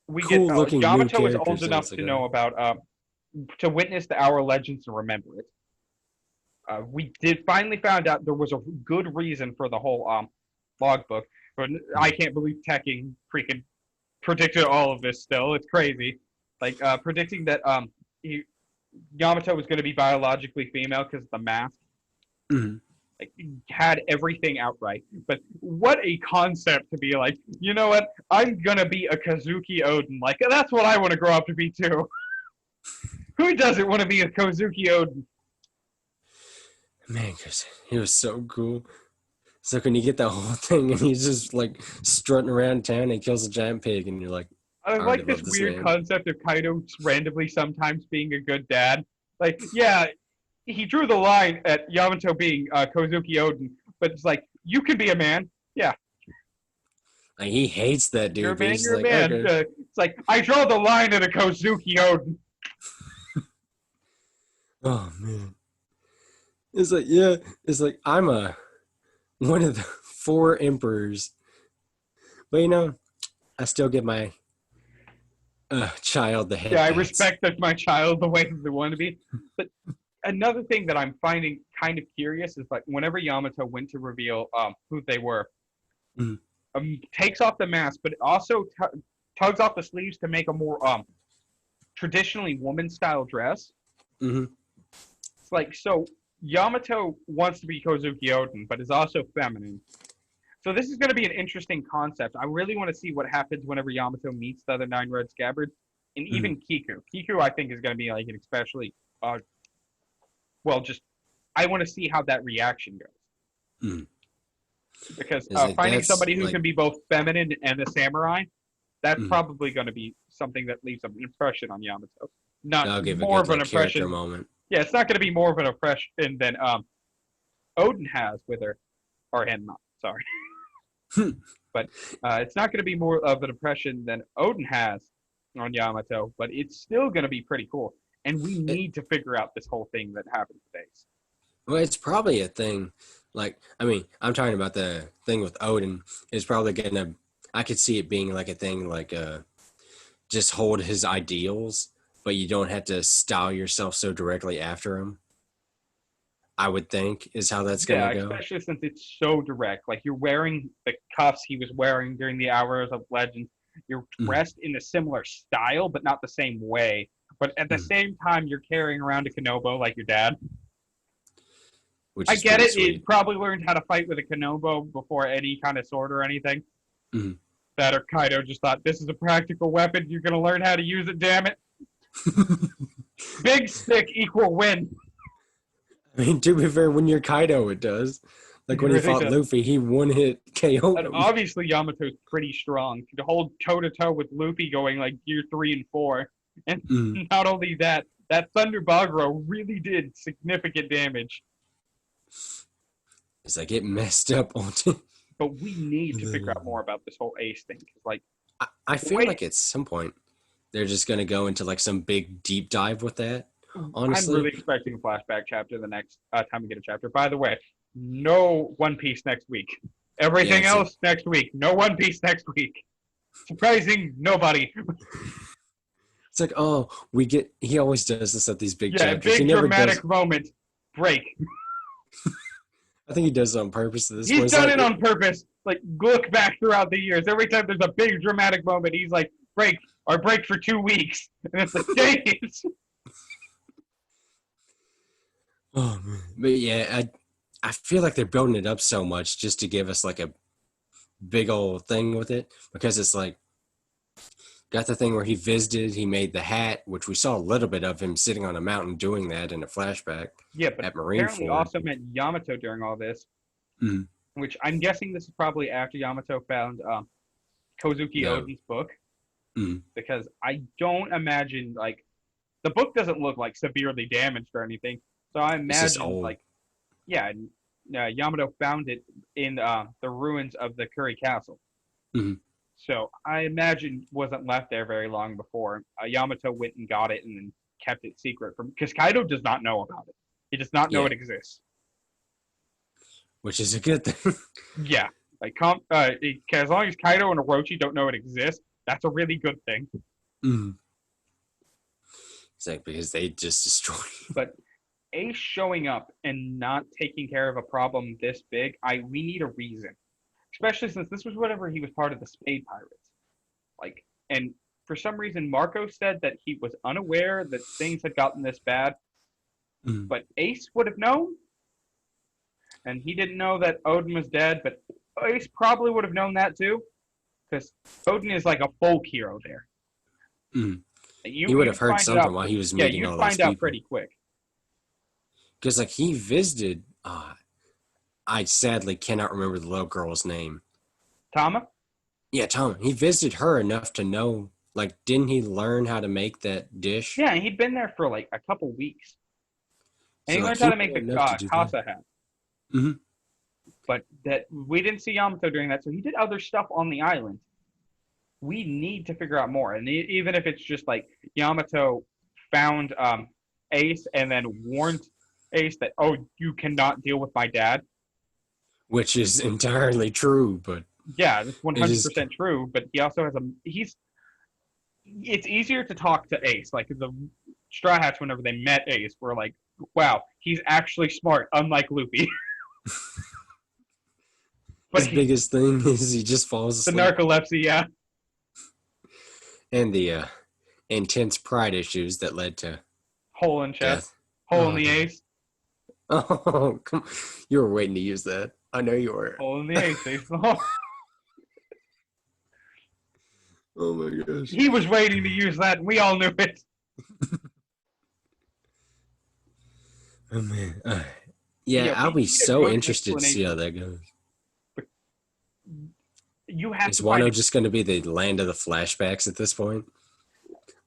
we get, cool looking new Yamato is old characters. So enough it's like, to know about, to witness the Hour Legends and remember it. We did finally found out there was a good reason for the whole logbook, but I can't believe Tekking freaking predicted all of this. Still, it's crazy. Like predicting that Yamato was going to be biologically female because of the mask. mhm. Like, he had everything outright. But what a concept to be like, you know what? I'm gonna be a Kazuki Oden. Like, that's what I want to grow up to be too. Who doesn't want to be a Kozuki Oden? Man, because he was so cool. So when you get that whole thing and he's just like strutting around town and he kills a giant pig and you're like, I I already like this love this weird man. concept of Kaido randomly sometimes being a good dad. Like, yeah, he drew the line at Yamato being Kozuki Oden, but it's like, you can be a man. Yeah, Like he hates that you're dude, a but man, he's you're a like, man. okay. It's like, I draw the line at a Kozuki Oden. Oh man. It's like, yeah, it's like I'm a one of the four emperors. But I still give my child the Yeah, I headpats. respect that my child the way they want to be. But another thing that I'm finding kind of curious is like whenever Yamato went to reveal who they were, Mm, takes off the mask, but it also tugs off the sleeves to make a more traditionally woman style dress. mm-hmm. It's like, so Yamato wants to be Kozuki Oden, but is also feminine. So this is going to be an interesting concept. I really want to see what happens whenever Yamato meets the other nine red scabbards, and Mm-hmm. even Kiku. Kiku, I think, is going to be like an especially well. Just I want to see how that reaction goes Mm. because It's like finding that's somebody who like can be both feminine and a samurai, that's mm, probably going to be something that leaves an impression on Yamato. Not that'll give a more good of an like character impression. moment. Yeah, it's not going to be more of an impression than Odin has with her, or him not. Sorry. But it's not going to be more of an impression than Odin has on Yamato, but it's still going to be pretty cool. And we it, need to figure out this whole thing that happened today. well, it's probably a thing. Like, I mean, I'm talking about the thing with Odin. Is probably gonna. I could see it being like a thing, like just hold his ideals, but you don't have to style yourself so directly after him. I would think is how that's Yeah, gonna go. especially since it's so direct. Like, you're wearing the cuffs he was wearing during the Hours of Legends. You're Mm, dressed in a similar style, but not the same way. But at the mm, same time, you're carrying around a Kanobo like your dad. which I is get pretty it. It sweet. probably learned how to fight with a Kanobo before any kind of sword or anything. Mm. That or Kaido just thought, this is a practical weapon. You're going to learn how to use it, damn it. Big stick equal win. I mean, to be fair, when you're Kaido, it does. Like It when he really fought does. Luffy, he one hit KO'd And him. obviously, Yamato's pretty strong. To hold toe to toe with Luffy going like year 3 and 4. And Mm. not only that, that Thunder Bagro really did significant damage. It's like it messed up on. But we need to figure out more about this whole Ace thing. Cause like, I the feel way like at some point they're just gonna go into like some big deep dive with that. I'm really Honestly, expecting a flashback chapter the next time we get a chapter. By the way, no One Piece next week. yeah. Everything It's like else next week. No One Piece next week. Surprising nobody. oh, we get. He always does this at these big Yeah, chapters. He big never does. dramatic moment. Break. I think he does it on purpose. This where He's it's done like, it on purpose. Like, look back throughout the years. Every time there's a big dramatic moment, he's like, break, or break for 2 weeks. And it's like, dang it. oh man. But yeah, I feel like they're building it up so much just to give us like a big old thing with it because it's like got the thing where he visited, he made the hat, which we saw a little bit of him sitting on a mountain doing that in a flashback Yeah, but at apparently Marineford. also meant Yamato during all this. Mm. which I'm guessing this is probably after Yamato found Kozuki No. Oden's book, Mm. because I don't imagine like the book doesn't look like severely damaged or anything. So I It's just imagine old. like yeah, Yamato found it in the ruins of the Curry Castle. Mm. So I imagine wasn't left there very long before Yamato went and got it and then kept it secret from because Kaido does not know about it. He does not know Yeah, it exists. which is a good thing. Yeah, like as long as Kaido and Orochi don't know it exists, that's a really good thing. Mm. It's like because they just destroyed. But Ace showing up and not taking care of a problem this big, we need a reason. Especially since this was whenever he was part of the Spade Pirates. Like, and for some reason, Marco said that he was unaware that things had gotten this bad, Mm. but Ace would have known, and he didn't know that Odin was dead, but Ace probably would have known that too, because Odin is like a folk hero there. Mm. He would have You'd heard find it something out. while he was Yeah, meeting you'd all those find out people. pretty quick. Because like he visited. I sadly cannot remember the little girl's name. Tama? Yeah, Tom. He visited her enough to know. Like, didn't he learn how to make that dish? Yeah, he'd been there for like a couple weeks, and So he like learned how he to make knew the enough to do that. casa hat. Hmm. But that we didn't see Yamato doing that, so he did other stuff on the island. We need to figure out more, and even if it's just like Yamato found Ace and then warned Ace that, oh, you cannot deal with my dad. Which is entirely true, but Yeah, that's it is 100% true. But he also has a he's. It's easier to talk to Ace. Like the Straw Hats, whenever they met Ace, were like, wow, he's actually smart, unlike Luffy. But his biggest thing is he just falls the asleep, narcolepsy, yeah, and the intense pride issues that led to hole in chest, death. hole in Oh the god! Ace, Oh, come! You were waiting to use that. I know you were. hole in the Ace, Ace the hole. Oh my gosh! He was waiting to use that, and we all knew it. Oh man! Yeah, Yeah, I'll we be need a so good interested to see how explanation. that goes. You have Is to find Wano it. just going to be the land of the flashbacks at this point?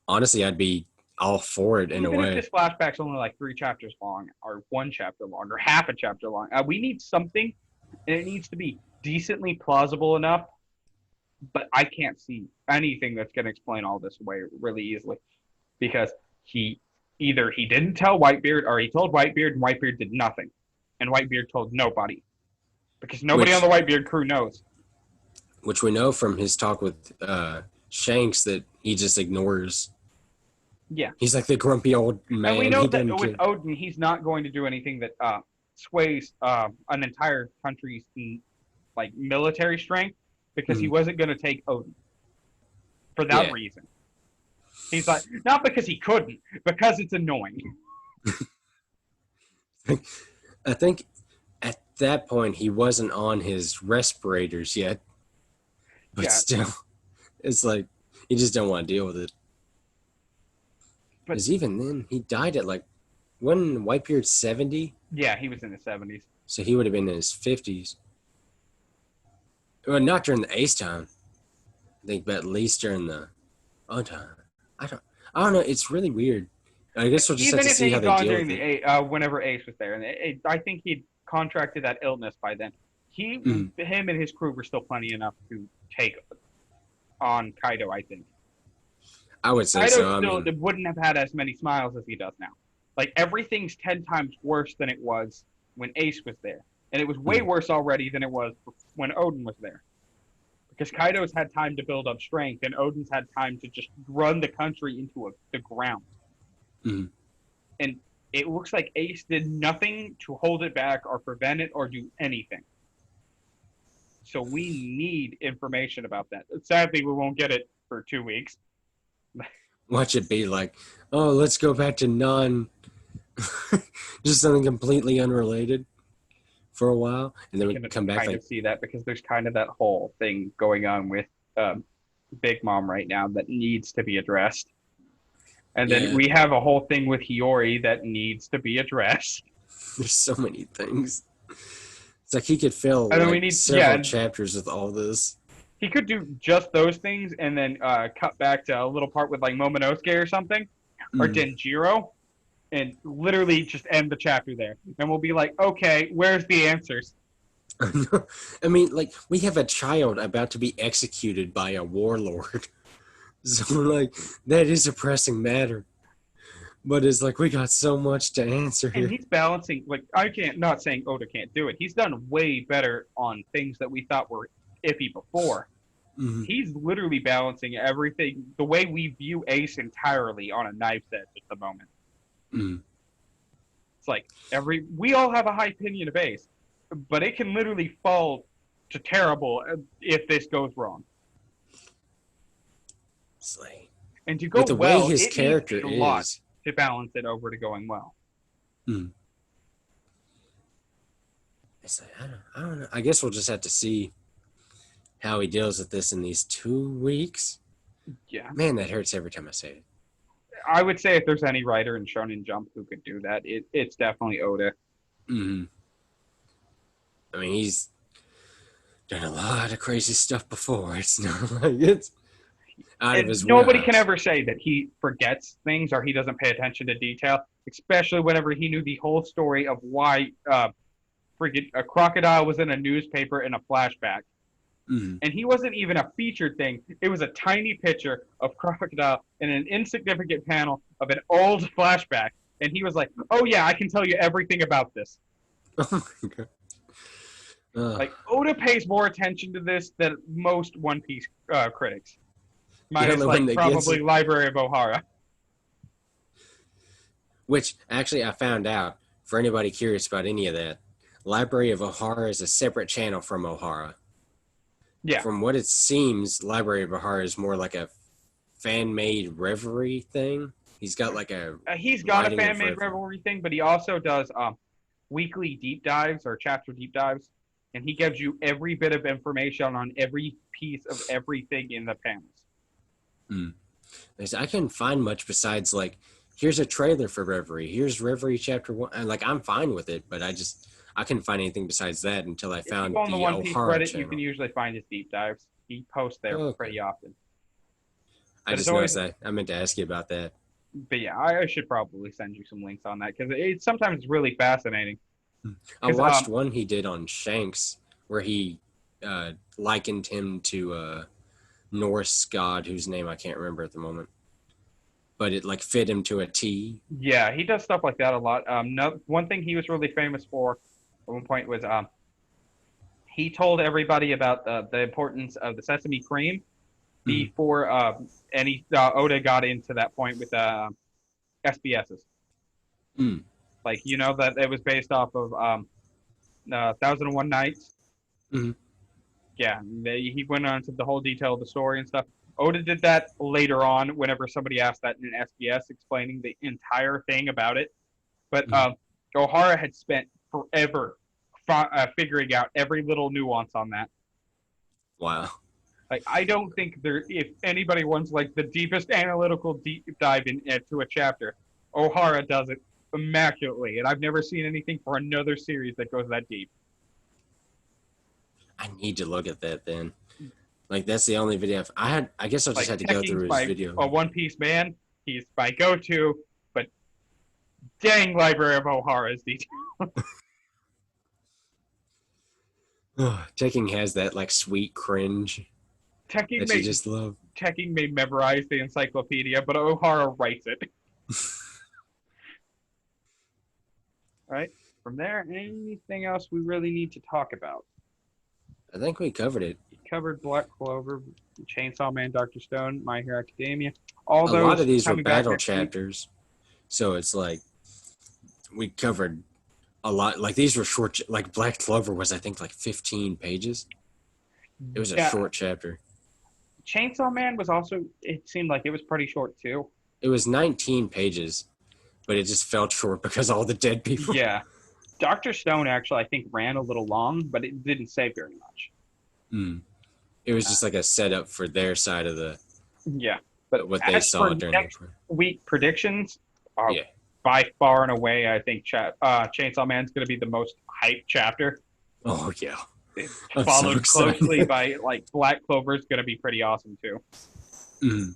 Honestly, I'd be all for it in a Even if way. this flashback's only like 3 chapters long, or 1 chapter long, or half a chapter long, we need something, and it needs to be decently plausible enough. But I can't see anything that's going to explain all this away really easily, because either he didn't tell Whitebeard, or he told Whitebeard, and Whitebeard did nothing, and Whitebeard told nobody, because nobody on Which the Whitebeard crew knows. which we know from his talk with Shanks that he just ignores. Yeah, He's like the grumpy old and we man. know He that doesn't with care. Odin, he's not going to do anything that sways an entire country's like military strength, because he Mm, wasn't going to take Odin for that yeah, reason. He's like not because he couldn't, because it's annoying. I think at that point he wasn't on his respirators yet, but Yeah, still, it's like he just don't want to deal with it. but Because even then, he died at like when Whitebeard 70, yeah, he was in his 70s. so he would have been in his 50s. Well, not during the Ace time, I think, but at least during the odd time. I don't, I don't know. It's really weird. I guess we'll just have Even to if see he how had they gone deal during with it. the whenever Ace was there, and I think he'd contracted that illness by then. Mm, Him, and his crew were still plenty enough to take on Kaido. I think I would say Kaido so. I still mean, wouldn't have had as many smiles as he does now. Like everything's 10 times worse than it was when Ace was there, and it was way mm, worse already than it was when Odin was there. Because Kaido's had time to build up strength, and Odin's had time to just run the country into the ground. mm. And it looks like Ace did nothing to hold it back or prevent it or do anything. So we need information about that. Sadly, we won't get it for 2 weeks. Watch it be like, oh, let's go back to just something completely unrelated for a while, and then We we can come back kind like, of see that because there's kind of that whole thing going on with Big Mom right now that needs to be addressed. And then yeah, we have a whole thing with Hiyori that needs to be addressed. there's so many things. It's like he could fill And then we like need, several yeah, chapters with all this. he could do just those things and then cut back to a little part with like Momonosuke or something, or Mm. Denjiro, and literally just end the chapter there. And we'll be like, okay, where's the answers? I mean, like we have a child about to be executed by a warlord, so like that is a pressing matter. But it's like we got so much to answer And here. he's balancing, like, I can't, not saying Oda can't do it. He's done way better on things that we thought were iffy before. Mm. He's literally balancing everything the way we view Ace entirely on a knife's edge at the moment. Mm. It's like we all have a high opinion of Ace, but it can literally fall to terrible if this goes wrong. It's like, And to go with the way well, his it needs character a lot is. to balance it over to going well. Mm. It's like, I don't know. I guess we'll just have to see how he deals with this in these 2 weeks. Yeah. Man, that hurts every time I say it. I would say if there's any writer in Shonen Jump who could do that, it's definitely Oda. Mm-hmm. I mean, he's done a lot of crazy stuff before. It's not like it's out of And his nobody can wheelhouse. ever say that he forgets things or he doesn't pay attention to detail, especially whenever he knew the whole story of why friggin' a crocodile was in a newspaper in a flashback. Mm-hmm. And he wasn't even a featured thing. It was a tiny picture of crocodile in an insignificant panel of an old flashback. And he was like, oh yeah, I can tell you everything about this. Oh my god. Like, Oda pays more attention to this than most One Piece critics. The Minus, only one like, that gets probably it. Library of Ohara. Which, actually, I found out, for anybody curious about any of that, Library of Ohara is a separate channel from Ohara. Yeah. From what it seems, Library of Ohara is more like a fan-made reverie thing. He's got like a He's got a writing fan of made reverie. revelry thing, but he also does weekly deep dives or chapter deep dives. And he gives you every bit of information on every piece of everything in the panels. Mm. I couldn't find much besides like, here's a trailer for Reverie. Here's Reverie Chapter 1. And like, I'm fine with it, but I couldn't find anything besides that until I If you found go on the the One Piece Ohara Reddit, you can channel. usually find his deep dives. He posts there Oh, okay. pretty often. I But it's just noticed always, that. I meant to ask you about that. but yeah, I should probably send you some links on that because it's sometimes really fascinating. I Because watched one he did on Shanks where he likened him to a Norse god whose name I can't remember at the moment. But it like fit him to a T. yeah, he does stuff like that a lot. One thing he was really famous for at one point was he told everybody about the importance of the sesame cream before Oda got into that point with SBSs. Mm. Like, you know, that it was based off of 1001 Nights. Mhm. Yeah, he went on to the whole detail of the story and stuff. Oda did that later on whenever somebody asked that in an SBS, explaining the entire thing about it. But Ohara had spent forever figuring out every little nuance on that. Wow. Like, I don't think if anybody wants like the deepest analytical deep dive into a chapter, Ohara does it immaculately, and I've never seen anything for another series that goes that deep. I need to look at that then. Like that's the only video I guess I'll just Like, have to go through his my video. a One Piece man, he's my go-to, but dang, Library of Ohara is detailed. Taking has that like sweet cringe Tekking that you may just love. Tekking may memorize the encyclopedia, but Ohara writes it. Right? From there, anything else we really need to talk about? I think we covered it. We covered Black Clover, Chainsaw Man, Dr. Stone, My Hero Academia. All A those lot of these were coming back battle next week. chapters, so it's like we covered a lot. Like these were short. Like Black Clover was, I think, like 15 pages. It was a short chapter. Chainsaw Man was also, it seemed like it was pretty short too. It was 19 pages, but it just felt short because all the dead people. Yeah. Dr. Stone actually, I think, ran a little long, but it didn't say very much. Mm. It was just like a setup for their side of the Yeah. But what they saw during next the week predictions, are yeah. by far and away, I think Chainsaw Man's going to be the most hyped chapter. Oh yeah, It's I'm so followed closely excited. by like Black Clover is going to be pretty awesome too. Mm.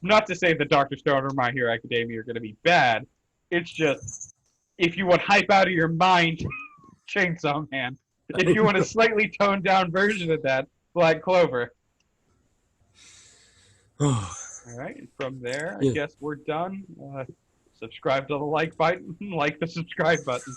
Not to say that Doctor Stone or My Hero Academia are going to be bad. It's just if you want hype out of your mind, Chainsaw Man. If I you want a know. slightly toned down version of that, Black Clover. Oh, All right, from there, I yeah. guess we're done. Subscribe to the like button, like the subscribe button.